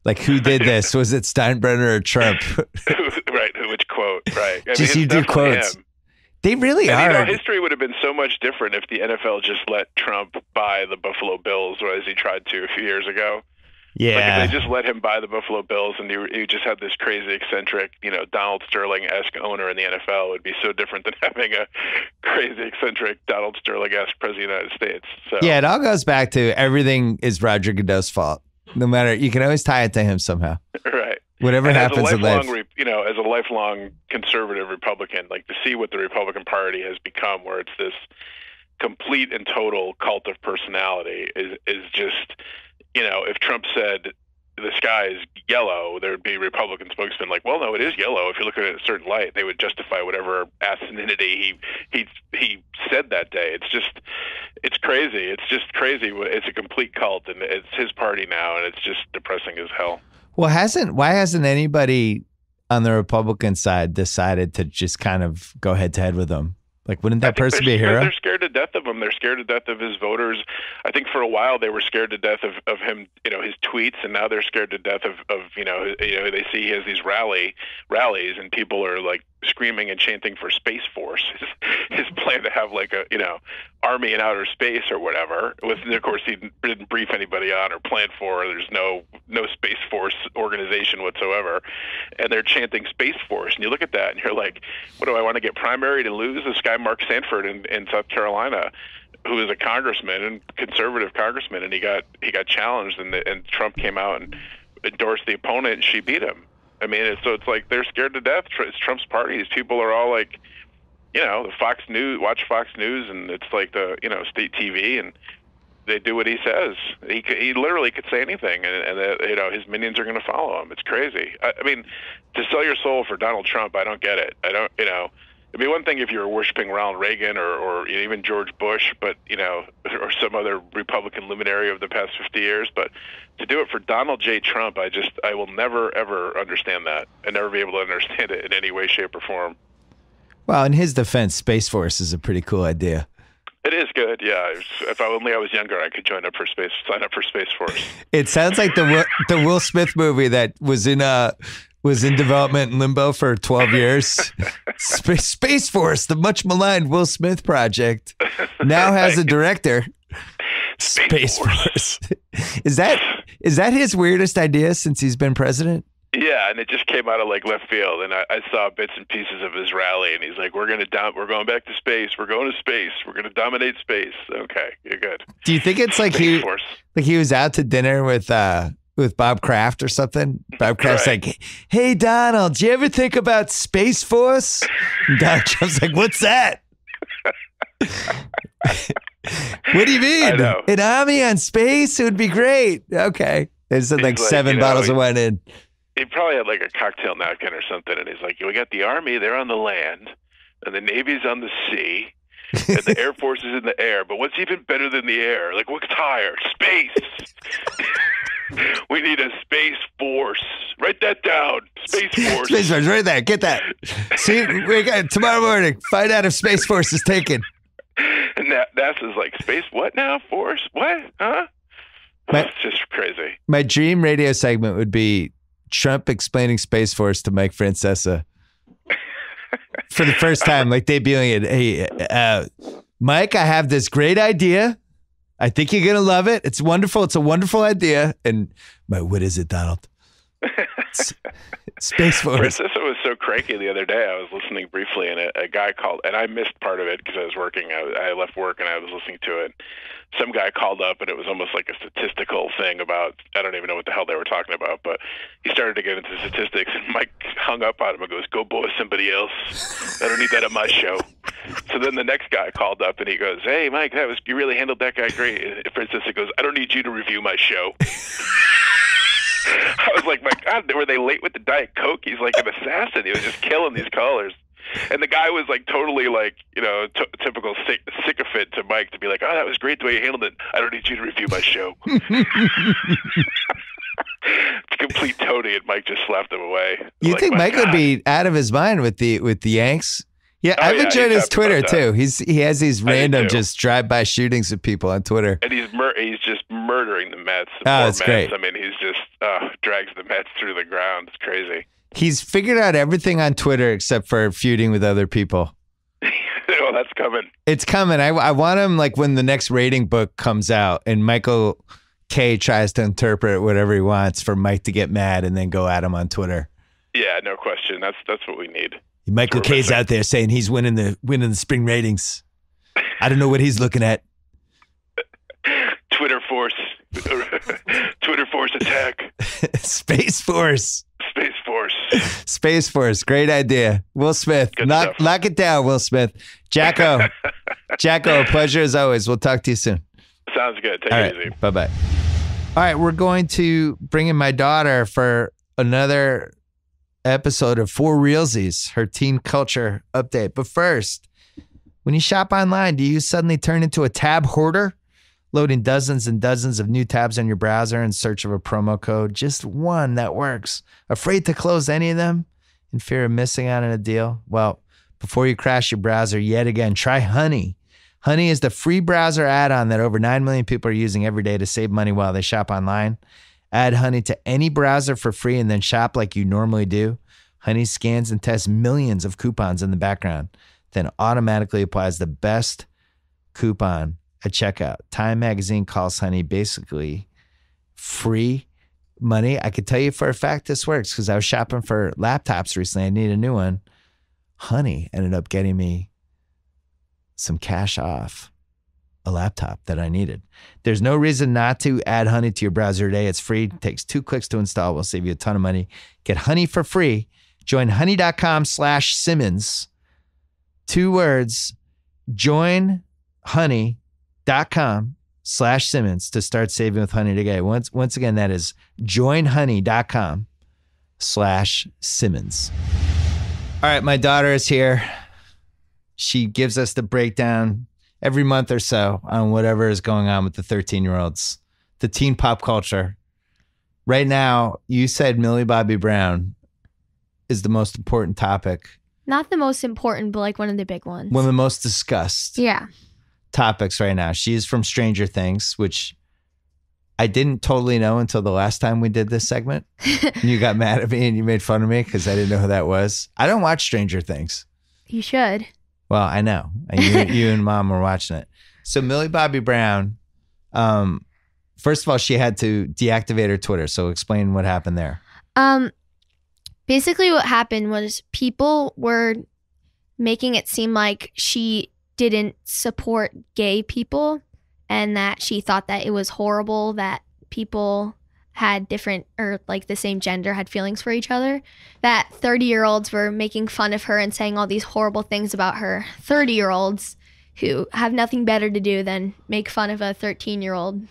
Like, who did this? Was it Steinbrenner or Trump? Right. Which quote? Right. You do quotes. Him. They really are. History would have been so much different if the NFL just let Trump buy the Buffalo Bills, as he tried to a few years ago. Yeah. Like if they just let him buy the Buffalo Bills, and you just had this crazy, eccentric, Donald Sterling-esque owner in the NFL, it would be so different than having a crazy, eccentric Donald Sterling-esque president of the United States. So. Yeah, it all goes back to everything is Roger Goodell's fault. No matter, you can always tie it to him somehow. Right. Whatever happens in life. As a lifelong conservative Republican, like to see what the Republican Party has become, where it's this complete and total cult of personality, is just, if Trump said the sky is yellow, there would be Republican spokesmen like, well, no, it is yellow. If you look at it in a certain light, they would justify whatever asininity he said that day. It's crazy. It's just crazy. It's a complete cult, and it's his party now, and it's just depressing as hell. Well, why hasn't anybody on the Republican side decided to just kind of go head to head with him? Like, wouldn't that person be a hero? They're scared to death of him. They're scared to death of his voters. I think for a while they were scared to death of him, his tweets, and now they're scared to death of they see he has these rallies, and people are like screaming and chanting for Space Force. His plan to have like a army in outer space or whatever. Of course, he didn't brief anybody on or plan for. There's no Space Force organization whatsoever, and they're chanting Space Force. And you look at that and you're like, what do I want to get primaried and lose? This guy Mark Sanford in South Carolina, who is a congressman and conservative congressman, and he got challenged, and Trump came out and endorsed the opponent, and she beat him. I mean, it's like they're scared to death. It's Trump's party. These people are all like, the Fox News, watch Fox News, and it's like the state TV, and they do what he says. He literally could say anything, and his minions are going to follow him. It's crazy. I mean, to sell your soul for Donald Trump, I don't get it. I don't. It'd be one thing if you were worshiping Ronald Reagan or even George Bush, but or some other Republican luminary of the past 50 years. But to do it for Donald J. Trump, I will never ever understand that, and never be able to understand it in any way, shape, or form. Well, in his defense, Space Force is a pretty cool idea. It is good, yeah. If only I was younger, I could sign up for Space Force. It sounds like the Will Smith movie that was in development in limbo for 12 years. Space Force, the much maligned Will Smith project, now has a director. Space Force. Is that his weirdest idea since he's been president? Yeah, and it just came out of like left field, and I saw bits and pieces of his rally, and he's like, "We're going back to space. We're going to space. We're going to dominate space." Okay, you're good. Do you think it's like he was out to dinner with Bob Kraft or something? Bob Kraft's like, "Hey Donald, do you ever think about Space Force?" And Donald Trump's like, "What's that?" What do you mean? An army on space? It would be great. Okay. There's like 7 bottles of wine in. He probably had like a cocktail napkin or something, and he's like, "We got the Army, they're on the land, and the Navy's on the sea, and the Air Force is in the air. But what's even better than the air? Like, what's higher? Space. We need a Space Force. Write that down. Space Force. Space Force, right there. Get that. See, we got tomorrow morning. Find out if Space Force is taken." And NASA's like, "Space what now? Force? What? Huh?" It's just crazy. My dream radio segment would be Trump explaining Space Force to Mike Francesa for the first time, like debuting it. "Hey, Mike, I have this great idea. I think you're going to love it. It's wonderful. It's a wonderful idea." And what is it, Donald? Space Force. Francesa was so cranky the other day. I was listening briefly, and a guy called, and I missed part of it because I was working. I left work, and I was listening to it. Some guy called up, and it was almost like a statistical thing about, I don't even know what the hell they were talking about, but he started to get into statistics, and Mike hung up on him and goes, "Go boy somebody else. I don't need that on my show." So then the next guy called up, and he goes, "Hey, Mike, you really handled that guy great." And Francesa goes, "I don't need you to review my show." I was like, "My God, were they late with the Diet Coke?" He's like an assassin. He was just killing these callers. And the guy was like totally like, typical sycophant to Mike to be like, "Oh, that was great the way you handled it. I don't need you to review my show." Complete toady, and Mike just slapped him away. You think Mike would be out of his mind with the Yanks? Yeah, I've enjoyed his Twitter too. He has these random just drive-by shootings of people on Twitter. And he's just murdering the Mets. That's great. I mean, he's just drags the Mets through the ground. It's crazy. He's figured out everything on Twitter except for feuding with other people. Well, that's coming. It's coming. I want him like when the next rating book comes out and Michael K tries to interpret whatever he wants for Mike to get mad and then go at him on Twitter. Yeah, no question. That's what we need. Michael K's out there saying he's winning the spring ratings. I don't know what he's looking at. Twitter Force attack. Space Force. Space Force. Great idea. Will Smith. Knock it down, Will Smith. Jacko, pleasure as always. We'll talk to you soon. Sounds good. Take it easy. Bye-bye. All right, we're going to bring in my daughter for another episode of For Realsies, her teen culture update. But first, when you shop online, do you suddenly turn into a tab hoarder? Loading dozens and dozens of new tabs on your browser in search of a promo code, just one that works. Afraid to close any of them in fear of missing out on a deal? Well, before you crash your browser yet again, try Honey. Honey is the free browser add-on that over 9 million people are using every day to save money while they shop online. Add Honey to any browser for free and then shop like you normally do. Honey scans and tests millions of coupons in the background, then automatically applies the best coupon at checkout. Time Magazine calls Honey basically free money. I could tell you for a fact this works because I was shopping for laptops recently. I need a new one. Honey ended up getting me some cash off a laptop that I needed. There's no reason not to add Honey to your browser today. It's free. It takes 2 clicks to install. We'll save you a ton of money. Get Honey for free. Join honey.com/Simmons. 2 words. Join honey.com/Simmons to start saving with Honey today. Once again, that is joinhoney.com/Simmons. All right, my daughter is here. She gives us the breakdown every month or so on whatever is going on with the 13-year-olds, the teen pop culture. Right now, you said Millie Bobby Brown is the most important topic. Not the most important, but like one of the big ones. One of the most discussed. Yeah. topics right now. She's from Stranger Things, which I didn't totally know until the last time we did this segment. And you got mad at me and you made fun of me because I didn't know who that was. I don't watch Stranger Things. You should. Well, I know. You and Mom were watching it. So Millie Bobby Brown, first of all, she had to deactivate her Twitter. So explain what happened there. Basically what happened was people were making it seem like she didn't support gay people and that she thought that it was horrible that people had different or like the same gender had feelings for each other. That 30-year-olds were making fun of her and saying all these horrible things about her. 30-year-olds who have nothing better to do than make fun of a 13-year-old.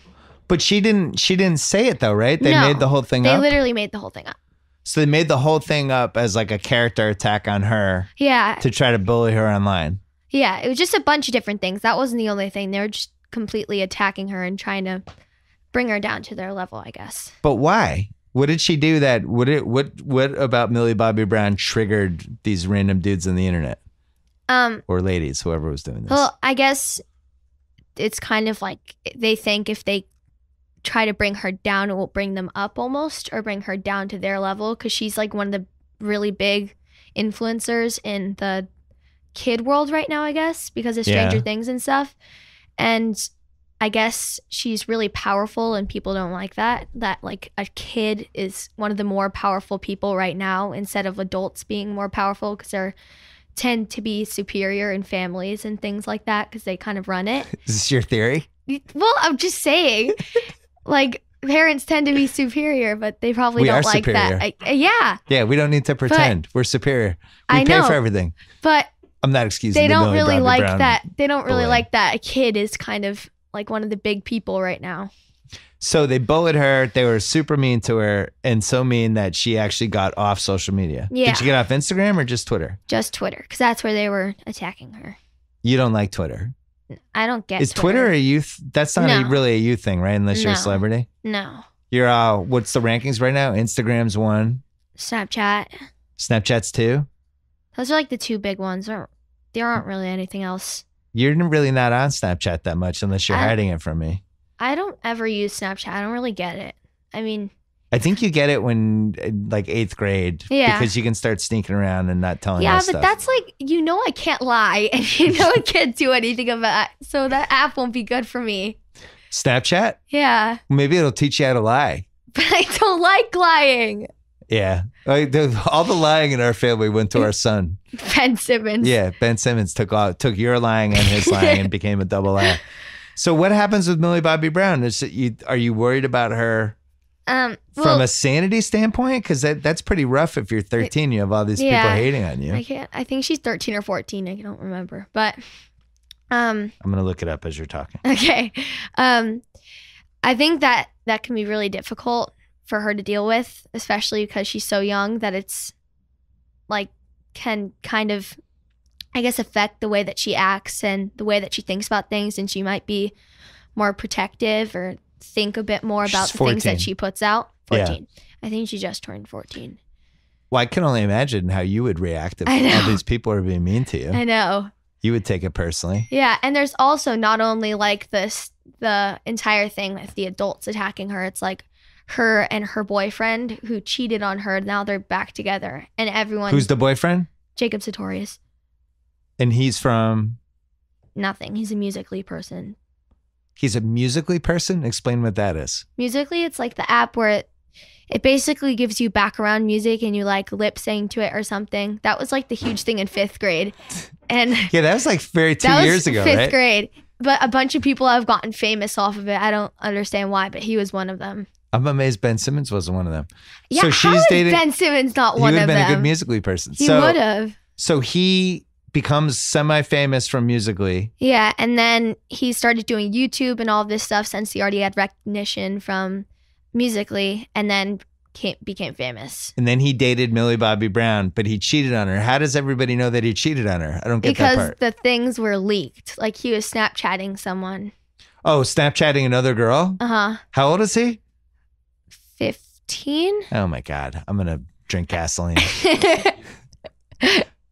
But she didn't say it though, right? They No, made the whole thing up? They literally made the whole thing up. So they made the whole thing up as like a character attack on her. Yeah. To try to bully her online. Yeah. It was just a bunch of different things. That wasn't the only thing. They were just completely attacking her and trying to bring her down to their level, I guess. But why? What did she do that? What about Millie Bobby Brown triggered these random dudes on the internet? Or ladies, whoever was doing this. Well, I guess it's kind of like they think if they try to bring her down, it will bring them up almost, or bring her down to their level, because she's like one of the really big influencers in the kid world right now, I guess, because of Stranger Things and stuff. And I guess she's really powerful and people don't like that like a kid is one of the more powerful people right now instead of adults being more powerful, because they tend to be superior in families and things like that because they kind of run it. Is this your theory? Well, I'm just saying, like, parents tend to be superior, but they probably don't like superior. That. Yeah, we don't need to pretend we're superior. We I pay know, for everything. But I'm not excusing they the don't Millie really Bobby like Brown that. They don't really bullying. like that a kid is kind of like one of the big people right now. So they bullied her. They were super mean to her, and so mean that she actually got off social media. Yeah. Did she get off Instagram or just Twitter? Just Twitter, because that's where they were attacking her. You don't like Twitter? I don't get Is Twitter a youth? That's not really a youth thing, right? Unless you're a celebrity? No. You're, what's the rankings right now? Instagram's 1. Snapchat. Snapchat's 2? Those are like the 2 big ones. There aren't really anything else. You're really not on Snapchat that much unless you're hiding it from me. I don't ever use Snapchat. I don't really get it. I mean, I think you get it when like 8th grade. Yeah. Because you can start sneaking around and not telling us yeah, stuff. but that's like, I can't lie and I can't do anything about it. So that app won't be good for me. Snapchat? Yeah. Maybe it'll teach you how to lie. But I don't like lying. Yeah. All the lying in our family went to our son. Ben Simmons. Yeah. Ben Simmons took your lying and his lying and became a double lie. So what happens with Millie Bobby Brown? Are you worried about her from a sanity standpoint? Because that's pretty rough if you're 13. You have all these people hating on you. I think she's 13 or 14. I don't remember. But I'm going to look it up as you're talking. Okay. I think that can be really difficult for her to deal with, especially because she's so young, that it's like can kind of, I guess, affect the way that she acts and the way that she thinks about things. And she might be more protective or think a bit more about the things that she puts out. 14. Yeah. I think she just turned 14. Well, I can only imagine how you would react if all these people are being mean to you. I know. You would take it personally. Yeah. And there's also not only like the entire thing with the adults attacking her. It's like her and her boyfriend who cheated on her. Now they're back together. And everyone. Who's the boyfriend? Jacob Sartorius. And he's from? Nothing. He's a Musical.ly person. He's a Musical.ly person? Explain what that is. Musical.ly, it's like the app where it basically gives you background music and you like lip sync to it or something. That was like the huge thing in 5th grade. And yeah, that was like 2 years ago, 5th right? grade. But a bunch of people have gotten famous off of it. I don't understand why, but he was one of them. I'm amazed Ben Simmons wasn't one of them. Yeah, so she's dating Ben Simmons not one of them? He would have been a good Musical.ly person. He would have. So he becomes semi-famous from Musical.ly. Yeah, and then he started doing YouTube and all of this stuff since he already had recognition from Musical.ly, and then became famous. And then he dated Millie Bobby Brown, but he cheated on her. How does everybody know that he cheated on her? I don't get that part. Because the things were leaked. Like he was Snapchatting someone. Oh, Snapchatting another girl? Uh-huh. How old is he? 15. Oh my God. I'm going to drink gasoline.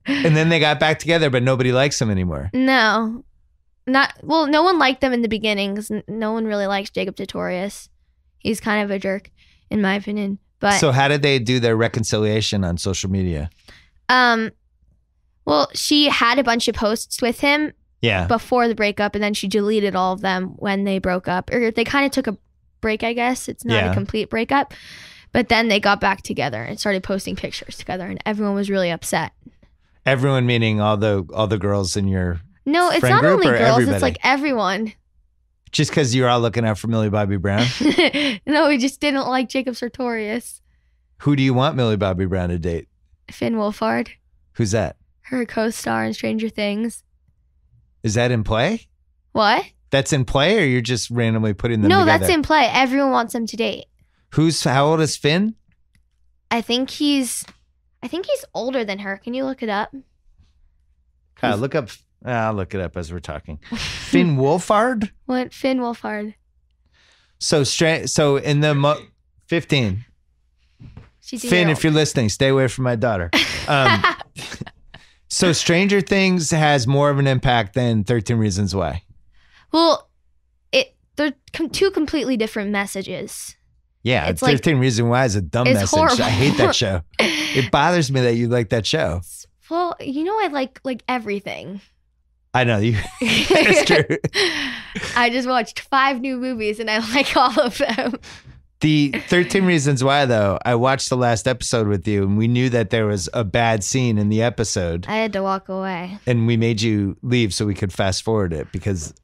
And then they got back together, but nobody likes him anymore. No. No one liked them in the beginning because no one really likes Jacob Tutorius. He's kind of a jerk, in my opinion. But So how did they do their reconciliation on social media? well, she had a bunch of posts with him Yeah. before the breakup, and then she deleted all of them when they broke up. Or they kind of took a break, I guess. It's not Yeah. a complete breakup. But then they got back together and started posting pictures together, and everyone was really upset. Everyone meaning all the girls in your No, it's friend not group only or girls. everybody? It's like everyone. Just because you're all looking out for Millie Bobby Brown? No, we just didn't like Jacob Sartorius. Who do you want Millie Bobby Brown to date? Finn Wolfhard, Who's that? her co-star in Stranger Things. Is that in play? What? That's in play, or you're just randomly putting them No, together? that's in play. Everyone wants him to date. How old is Finn? I think he's older than her. Can you look it up? I'll look it up as we're talking. Finn Wolfhard? What? Finn Wolfhard. So in the 15. She's a Finn, year if you're listening, stay away from my daughter. So Stranger Things has more of an impact than 13 Reasons Why. Well, they're two completely different messages. Yeah, It's like- 13 Reasons Why is a dumb It's message. horrible. I hate that show. It bothers me that you like that show. Well, I like everything. I know you. That's true. I just watched 5 new movies and I like all of them. The 13 Reasons Why, though, I watched the last episode with you, and we knew that there was a bad scene in the episode, I had to walk away. and we made you leave so we could fast forward it because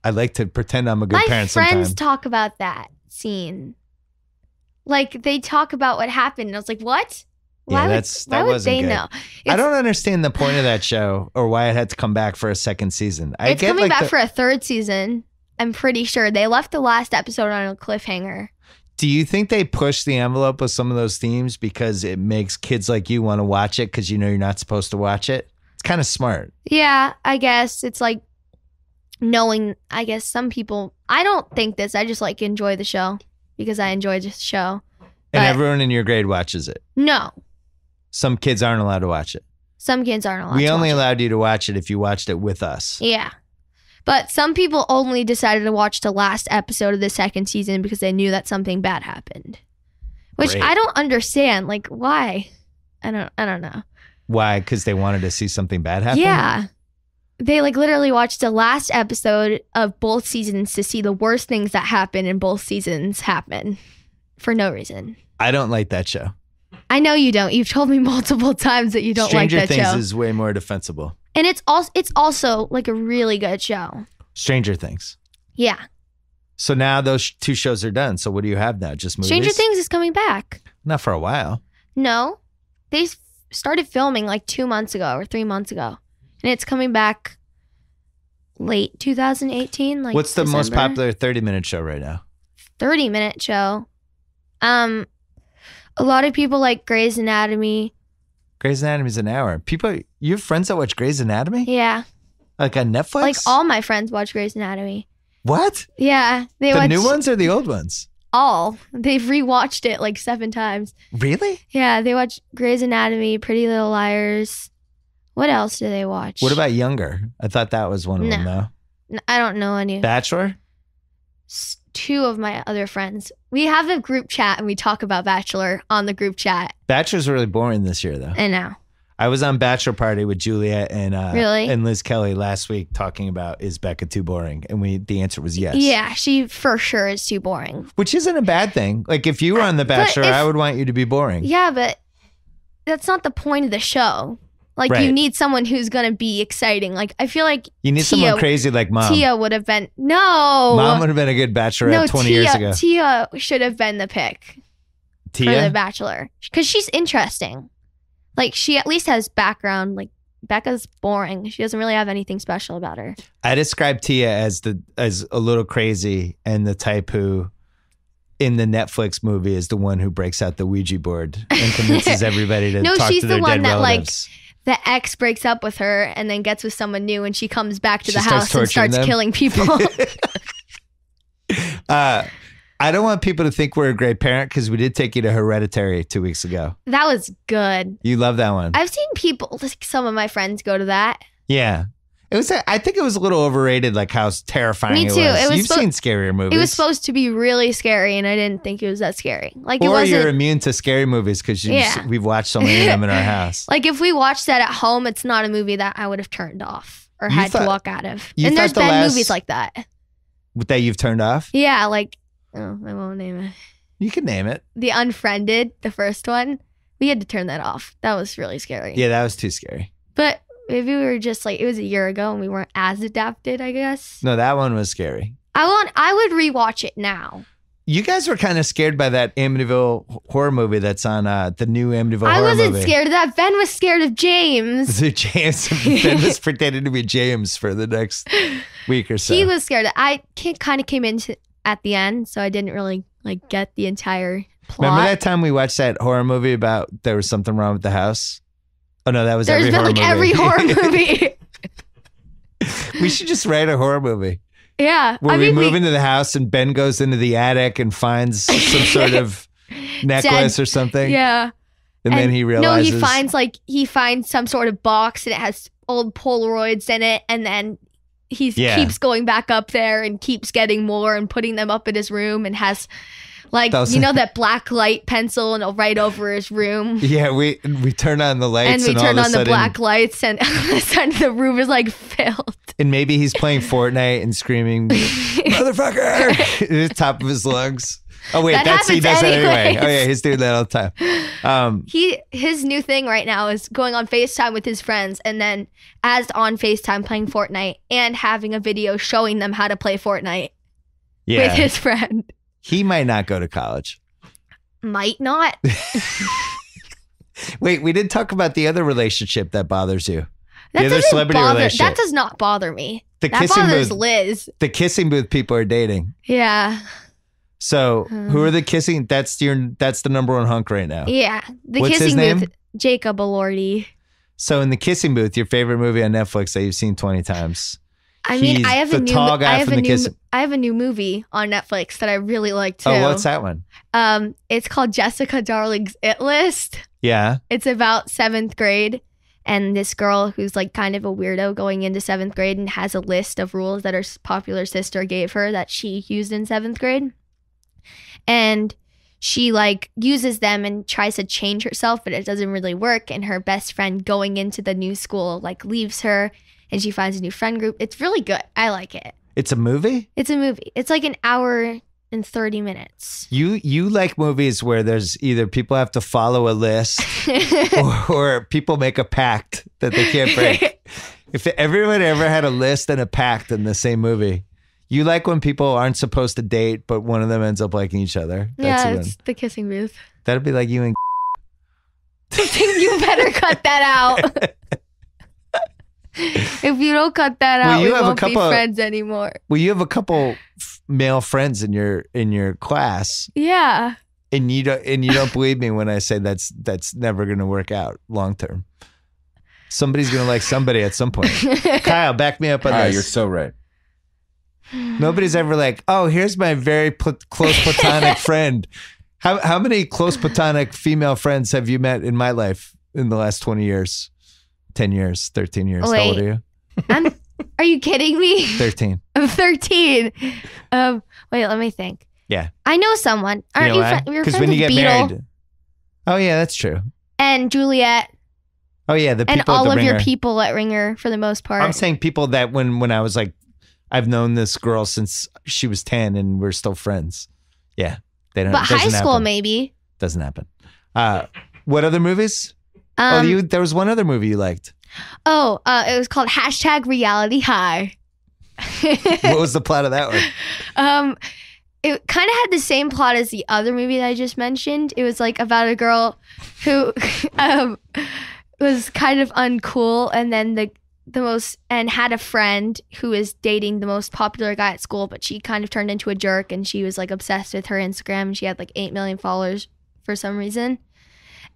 I like to pretend I'm a good My parent friends sometimes. talk about that scene. Like, they talk about what happened, and I was like, what? Yeah, Why that would wasn't they good. know? I don't understand the point of that show or why it had to come back for a second season. It's coming back for a 3rd season. I'm pretty sure. They left the last episode on a cliffhanger. Do you think they push the envelope with some of those themes because it makes kids like you want to watch it because you know you're not supposed to watch it? It's kind of smart. Yeah, I guess it's like knowing, I guess some people, I don't think this, I just like enjoy the show because I enjoy the show. And But- everyone in your grade watches it. No, Some kids aren't allowed to watch it. some kids aren't allowed We to only watch it. allowed you to watch it if you watched it with us. Yeah. But some people only decided to watch the last episode of the 2nd season because they knew that something bad happened. Which Great. I don't understand. Like, why? I don't know. Why? Because they wanted to see something bad happen? Yeah. They like literally watched the last episode of both seasons to see the worst things that happen in both seasons happen for no reason. I don't like that show. I know you don't. You've told me multiple times that you don't Stranger like that Things show. is way more defensible. And it's also like a really good show. Stranger Things. Yeah. So now those 2 shows are done. So what do you have now? Just movies? Stranger Things is coming back. Not for a while. No. They started filming like 2 months ago or 3 months ago. And it's coming back late 2018. Like What's the most December. popular 30-minute show right now? 30-minute show? A lot of people like Grey's Anatomy. Grey's Anatomy's an hour. You have friends that watch Grey's Anatomy? Yeah. Like on Netflix? Like all my friends watch Grey's Anatomy. What? Yeah. They The watch new ones or the old ones? all. They've rewatched it like 7 times. Really? Yeah, they watch Grey's Anatomy, Pretty Little Liars. What else do they watch? What about Younger? I thought that was one of them, No. though. I don't know any. Bachelor? 2 of my other friends. We have a group chat and we talk about Bachelor on the group chat. Bachelor's really boring this year, though. I know. I was on Bachelor Party with Juliet and Really? and Liz Kelly last week talking about, is Becca too boring? And the answer was yes. Yeah, she for sure is too boring. Which isn't a bad thing. Like if you were on The Bachelor, if- I would want you to be boring. Yeah, but that's not the point of the show. Like Right. you need someone who's going to be exciting. Like I feel like You need someone crazy like Mom. Tia would have been Mom would have been a good Bachelorette 20 years ago. Tia should have been the pick for The Tia? Bachelor because she's interesting. Like she at least has background. Like Becca's boring. She doesn't really have anything special about her. I describe Tia as a little crazy and the type who in the Netflix movie is the one who breaks out the Ouija board and convinces everybody to No, talk she's to the their one dead that, like, relatives. The ex breaks up with her and then gets with someone new and she comes back to She the starts house and torturing starts them? killing people. I don't want people to think we're a great parent because we did take you to Hereditary 2 weeks ago. That was good. You love that one. I've seen people, like some of my friends go to that. Yeah. I think it was a little overrated, like how terrifying Me it too. was. You've seen scarier movies. It was supposed to be really scary, and I didn't think it was that scary. Like, it or wasn't. you're immune to scary movies because we've watched so many of them in our house. Like, if we watched that at home, it's not a movie that I would have turned off or had to walk out of. And there's been movies like that. That you've turned off? Yeah, like, I won't name it. You can name it. The Unfriended, the first one. We had to turn that off. That was really scary. Yeah, that was too scary. But maybe we were just like, it was a year ago and we weren't as adapted, I guess. No, that one was scary. I would rewatch it now. You guys were kind of scared by that Amityville horror movie that's on the new Amityville horror movie. I wasn't scared of that. Ben was scared of James. Ben was pretending to be James for the next week or so. He was scared. I kind of came into at the end, so I didn't really like get the entire plot. Remember that time we watched that horror movie about there was something wrong with the house? Oh no, that was There's been like every horror movie. We should just write a horror movie. Yeah. Where we move into the house and Ben goes into the attic and finds some sort of necklace or something. Yeah. And then he realizes. No, he finds some sort of box and it has old Polaroids in it. And then he keeps going back up there and keeps getting more and putting them up in his room and has that black light pencil and right over his room. Yeah, we turn on the lights and we turn on the black lights and all of a sudden the room is like filled. And maybe he's playing Fortnite and screaming, "Motherfucker!" at the top of his lungs. Oh wait, he does that anyway. Oh yeah, he's doing that all the time. His new thing right now is going on FaceTime with his friends and then as on FaceTime playing Fortnite and having a video showing them how to play Fortnite with his friend. He might not go to college. Might not. Wait, we didn't talk about the other relationship that bothers you. The other celebrity relationship. That does not bother me. That bothers Liz. The kissing booth people are dating. Yeah. So who are the kissing? That's the number one hunk right now. Yeah. What's kissing his name? booth, Jacob Elordi. So in the kissing booth, your favorite movie on Netflix that you've seen 20 times. I mean, I have a new movie on Netflix that I really like too. Oh, what's that one? It's called Jessica Darling's It List. Yeah. It's about 7th grade and this girl who's like kind of a weirdo going into 7th grade and has a list of rules that her popular sister gave her that she used in 7th grade. And she like uses them and tries to change herself, but it doesn't really work. And her best friend going into the new school like leaves her. And she finds a new friend group. It's really good. I like it. It's a movie? It's a movie. It's like an hour and 30 minutes. You like movies where there's either people have to follow a list or people make a pact that they can't break. If everyone ever had a list and a pact in the same movie, you like when people aren't supposed to date, but one of them ends up liking each other. That's it's the kissing booth. That'd be like you and You better cut that out. If you don't cut that out, we won't be friends anymore. Well, you have a couple male friends in your class. Yeah. And you don't believe me when I say that's never going to work out long term. Somebody's going to like somebody at some point. Kyle, back me up on this. You're so right. Nobody's ever like, oh, here's my very close platonic friend. How many close platonic female friends have you met in my life in the last 20 years? 10 years, 13 years. Wait, how old are you? Are you kidding me? 13. I'm 13. Wait, let me think. Yeah. I know someone. Aren't you friends? Because when you get married. Oh, yeah, that's true. And Juliet. Oh, yeah, the people and all at the of Ringer. your people at Ringer for the most part. I'm saying people that when I was like, I've known this girl since she was 10 and we're still friends. Yeah. They don't. But high school, maybe. Doesn't happen. What other movies? There was one other movie you liked. It was called #RealityHigh. What was the plot of that one? It kind of had the same plot as the other movie that I just mentioned. It was like about a girl who was kind of uncool and then and had a friend who was dating the most popular guy at school, but she kind of turned into a jerk and she was like obsessed with her Instagram and she had like 8 million followers for some reason.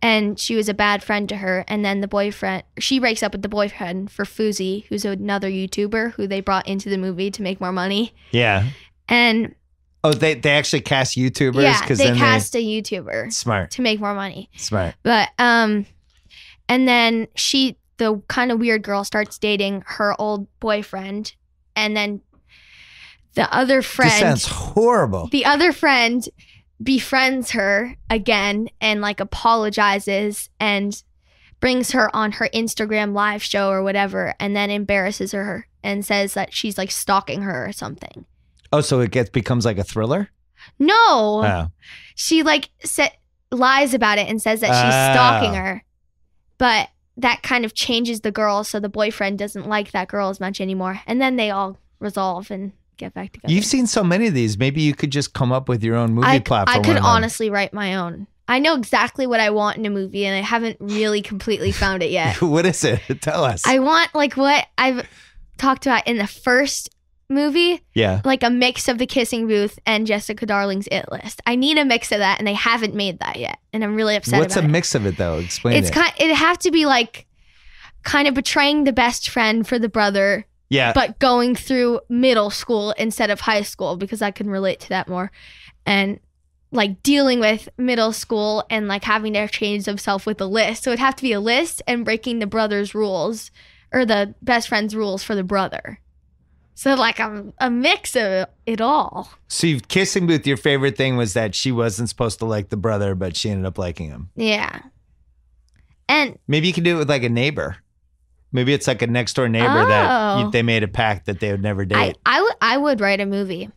And she was a bad friend to her. And then she breaks up with the boyfriend for Fuzi, who's another YouTuber who they brought into the movie to make more money. Yeah. And they actually cast YouTubers? Yeah, they cast a YouTuber. Smart. To make more money. Smart. But, and then the kind of weird girl starts dating her old boyfriend, and then the other friend. This sounds horrible. The other friend befriends her again and like apologizes and brings her on her Instagram live show or whatever, and then embarrasses her and says that she's like stalking her or something. Oh, so it becomes like a thriller? No. Oh. She like lies about it and says that she's stalking her. But that kind of changes the girl, so the boyfriend doesn't like that girl as much anymore. And then they all resolve and get back together. You've seen so many of these. Maybe you could just come up with your own movie plot for I one could of them. honestly write my own. I know exactly what I want in a movie, and I haven't really completely found it yet. What is it? Tell us. I want like what I've talked about in the first movie. Yeah. Like a mix of The Kissing Booth and Jessica Darling's It List. I need a mix of that, and they haven't made that yet, and I'm really upset What's about a it. mix of it, though? Explain It's it. it'd have to be like kind of betraying the best friend for the brother, Yeah. but going through middle school instead of high school, because I can relate to that more. And like dealing with middle school and like having to change himself with a list. So it'd have to be a list and breaking the brother's rules or the best friend's rules for the brother. So like a mix of it all. So Kissing Booth, your favorite thing was that she wasn't supposed to like the brother, but she ended up liking him. Yeah. And Maybe you could do it with like a neighbor. Maybe it's like a next door neighbor that they made a pact that they would never date. I would write a movie.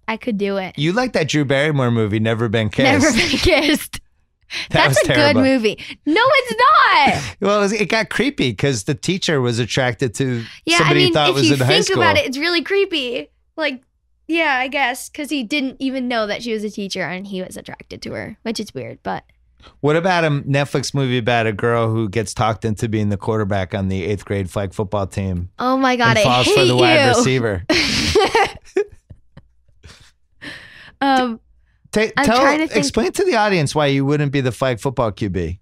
I could do it. You like that Drew Barrymore movie, Never Been Kissed. Never Been Kissed. That That's was a terrible. good movie. No, it's not. Well, it got creepy because the teacher was attracted to Yeah, somebody I he mean, thought if was you in high think school. about it, it's really creepy. Like, yeah, I guess, because he didn't even know that she was a teacher and he was attracted to her, which is weird, but... What about a Netflix movie about a girl who gets talked into being the quarterback on the 8th grade flag football team Oh my God, and I falls hate for the wide you. receiver? I'm trying to think. Explain to the audience why you wouldn't be the flag football QB.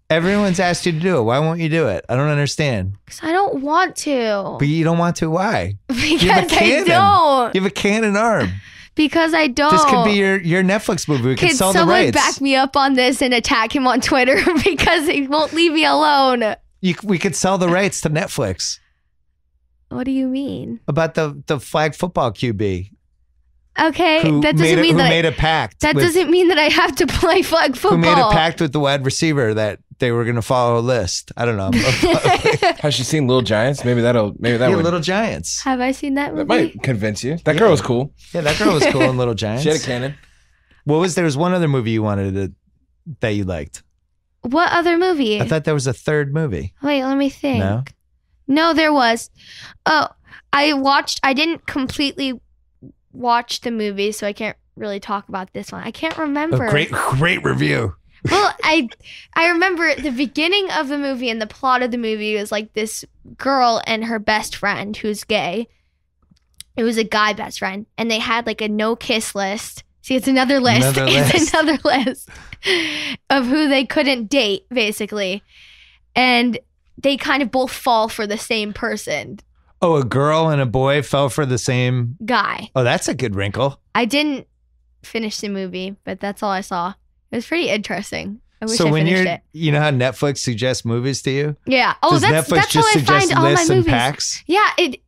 Everyone's asked you to do it. Why won't you do it? I don't understand. Because I don't want to. But you don't want to. Why? Because You have a I cannon. don't. You have a cannon arm. Because I don't. This could be your Netflix movie. We could Could sell the someone rights. back me up on this and attack him on Twitter because he won't leave me alone? We could sell the rights to Netflix What do you mean? about the flag football QB. Okay, Who that doesn't mean that made a pact. that with- doesn't mean that I have to play flag football. Who made a pact with the wide receiver that they were going to follow a list? I don't know. Has she seen Little Giants? Maybe that Yeah, would Little Giants. Have I seen that movie? that might convince you. That girl was cool. Yeah, that girl was cool in Little Giants. She had a cannon. There was one other movie you wanted that you liked. What other movie? I thought there was a third movie. Wait, let me think. No? No, there was. Oh, I didn't completely watch the movie, so I can't really talk about this one. I can't remember. A great review. Well, I remember the beginning of the movie and the plot of the movie was like this girl and her best friend who's gay. It was a guy best friend, and they had like a no kiss list. See, it's another list. It's another list of who they couldn't date, basically. And they kind of both fall for the same person. Oh, a girl and a boy fell for the same Guy. Oh, that's a good wrinkle. I didn't finish the movie, but that's all I saw. It was pretty interesting. I wish So I when finished it. you know how Netflix suggests movies to you? Yeah. Oh, Does that's Netflix how just I suggest find all my lists and movies. packs? Yeah, And it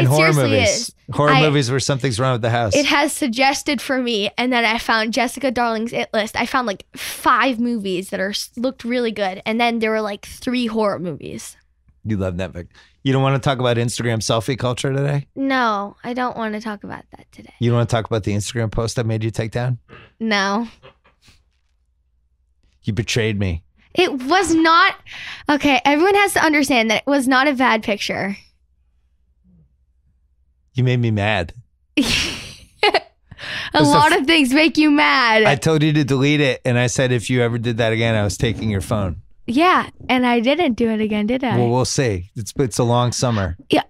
horror seriously movies. is. Horror movies where something's wrong with the house. It has suggested for me, and then I found Jessica Darling's It List. I found like 5 movies that looked really good, and then there were like 3 horror movies. You love Netflix. You don't want to talk about Instagram selfie culture today? No, I don't want to talk about that today. You don't want to talk about the Instagram post I made you take down? No. You betrayed me. It was not. Okay, everyone has to understand that it was not a bad picture. You made me mad. A lot of things make you mad. I told you to delete it, and I said if you ever did that again, I was taking your phone. Yeah, and I didn't do it again, did I? Well, we'll see. It's a long summer. Yeah.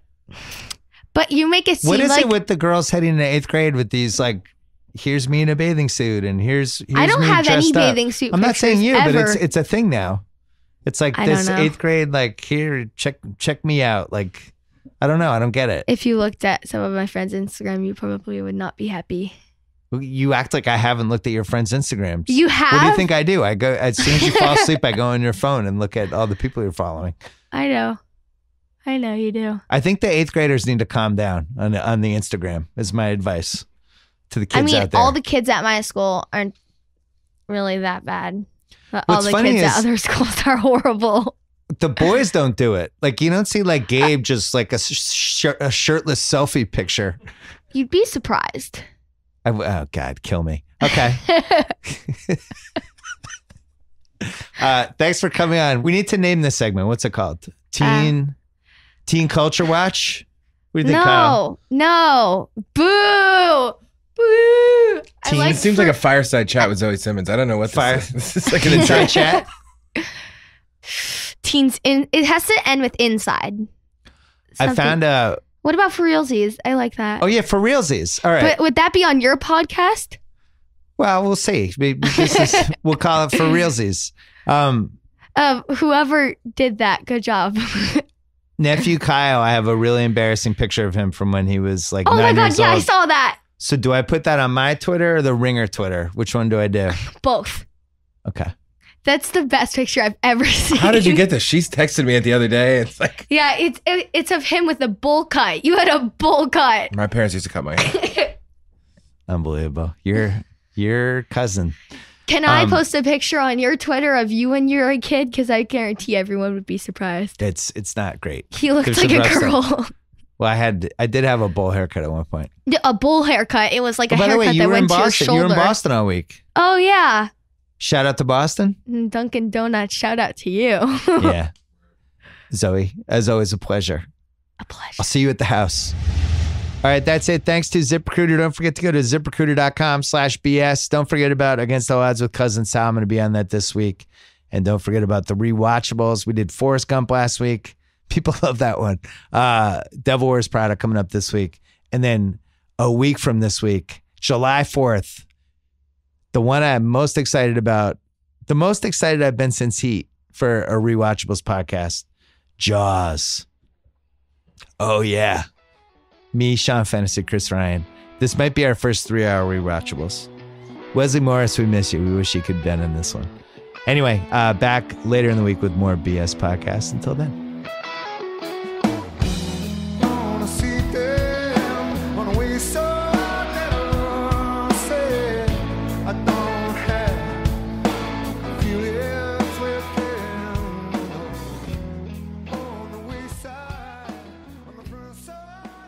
But you make it seem What is like... it with the girls heading to 8th grade with these, like, here's me in a bathing suit, and here's I don't me have any dressed up. bathing suit I'm not saying you, pictures but ever. it's a thing now. It's like I this don't know. 8th grade, like, here, check me out. Like, I don't know. I don't get it. If you looked at some of my friends' Instagram, you probably would not be happy. You act like I haven't looked at your friends' Instagrams. You have? What do you think I do? I go as soon as you fall asleep, I go on your phone and look at all the people you're following. I know you do. I think the 8th graders need to calm down on the Instagram. Is my advice to the kids out there. All the kids at my school aren't really that bad. But all What's the funny kids at is- other schools are horrible. The boys don't do it. Like you don't see like Gabe just like a shirtless selfie picture. You'd be surprised. Oh God, kill me. Okay. Thanks for coming on. We need to name this segment. What's it called? Teen Culture Watch? What do you think, Kyle? No. Boo. It seems like a fireside chat with Zoe Simmons. I don't know what this is. This is like an inside chat. Teens in. It has to end with inside. I found a. What about for realsies? I like that. Oh yeah, for realsies. All right. But would that be on your podcast? Well, we'll see. We'll call it for realsies. Whoever did that, good job. Nephew Kyle, I have a really embarrassing picture of him from when he was like 9 my God, years yeah, old. I saw that. So do I put that on my Twitter or the Ringer Twitter? Which one do I do? Both. Okay. That's the best picture I've ever seen. How did you get this? She's texted me it the other day. It's like, yeah, it's of him with a bowl cut. You had a bowl cut. my parents used to cut my hair. Unbelievable. Your cousin. Can I post a picture on your Twitter of you when you're a kid? Because I guarantee everyone would be surprised. It's not great. He looks There's like some a rough girl. stuff. Well, I did have a bowl haircut at one point. A bowl haircut. It was like a By the haircut way, you that were in went to your Boston. shoulder. You were in Boston all week. Oh yeah. Shout out to Boston. Dunkin' Donuts. Shout out to you. Yeah. Zoe, as always, a pleasure. A pleasure. I'll see you at the house. All right, that's it. Thanks to ZipRecruiter. Don't forget to go to ZipRecruiter.com/BS. Don't forget about Against All Odds with Cousin Sal. I'm going to be on that this week. And don't forget about the rewatchables. We did Forrest Gump last week. People love that one. Devil Wears Prada coming up this week. And then a week from this week, July 4th, the one I'm most excited about, the most excited I've been since Heat for a rewatchables podcast, Jaws. Oh, yeah. Me, Sean Fantasy, Chris Ryan. This might be our first 3-hour rewatchables. Wesley Morris, we miss you. We wish you could have been in this one. Anyway, back later in the week with more BS podcasts. Until then.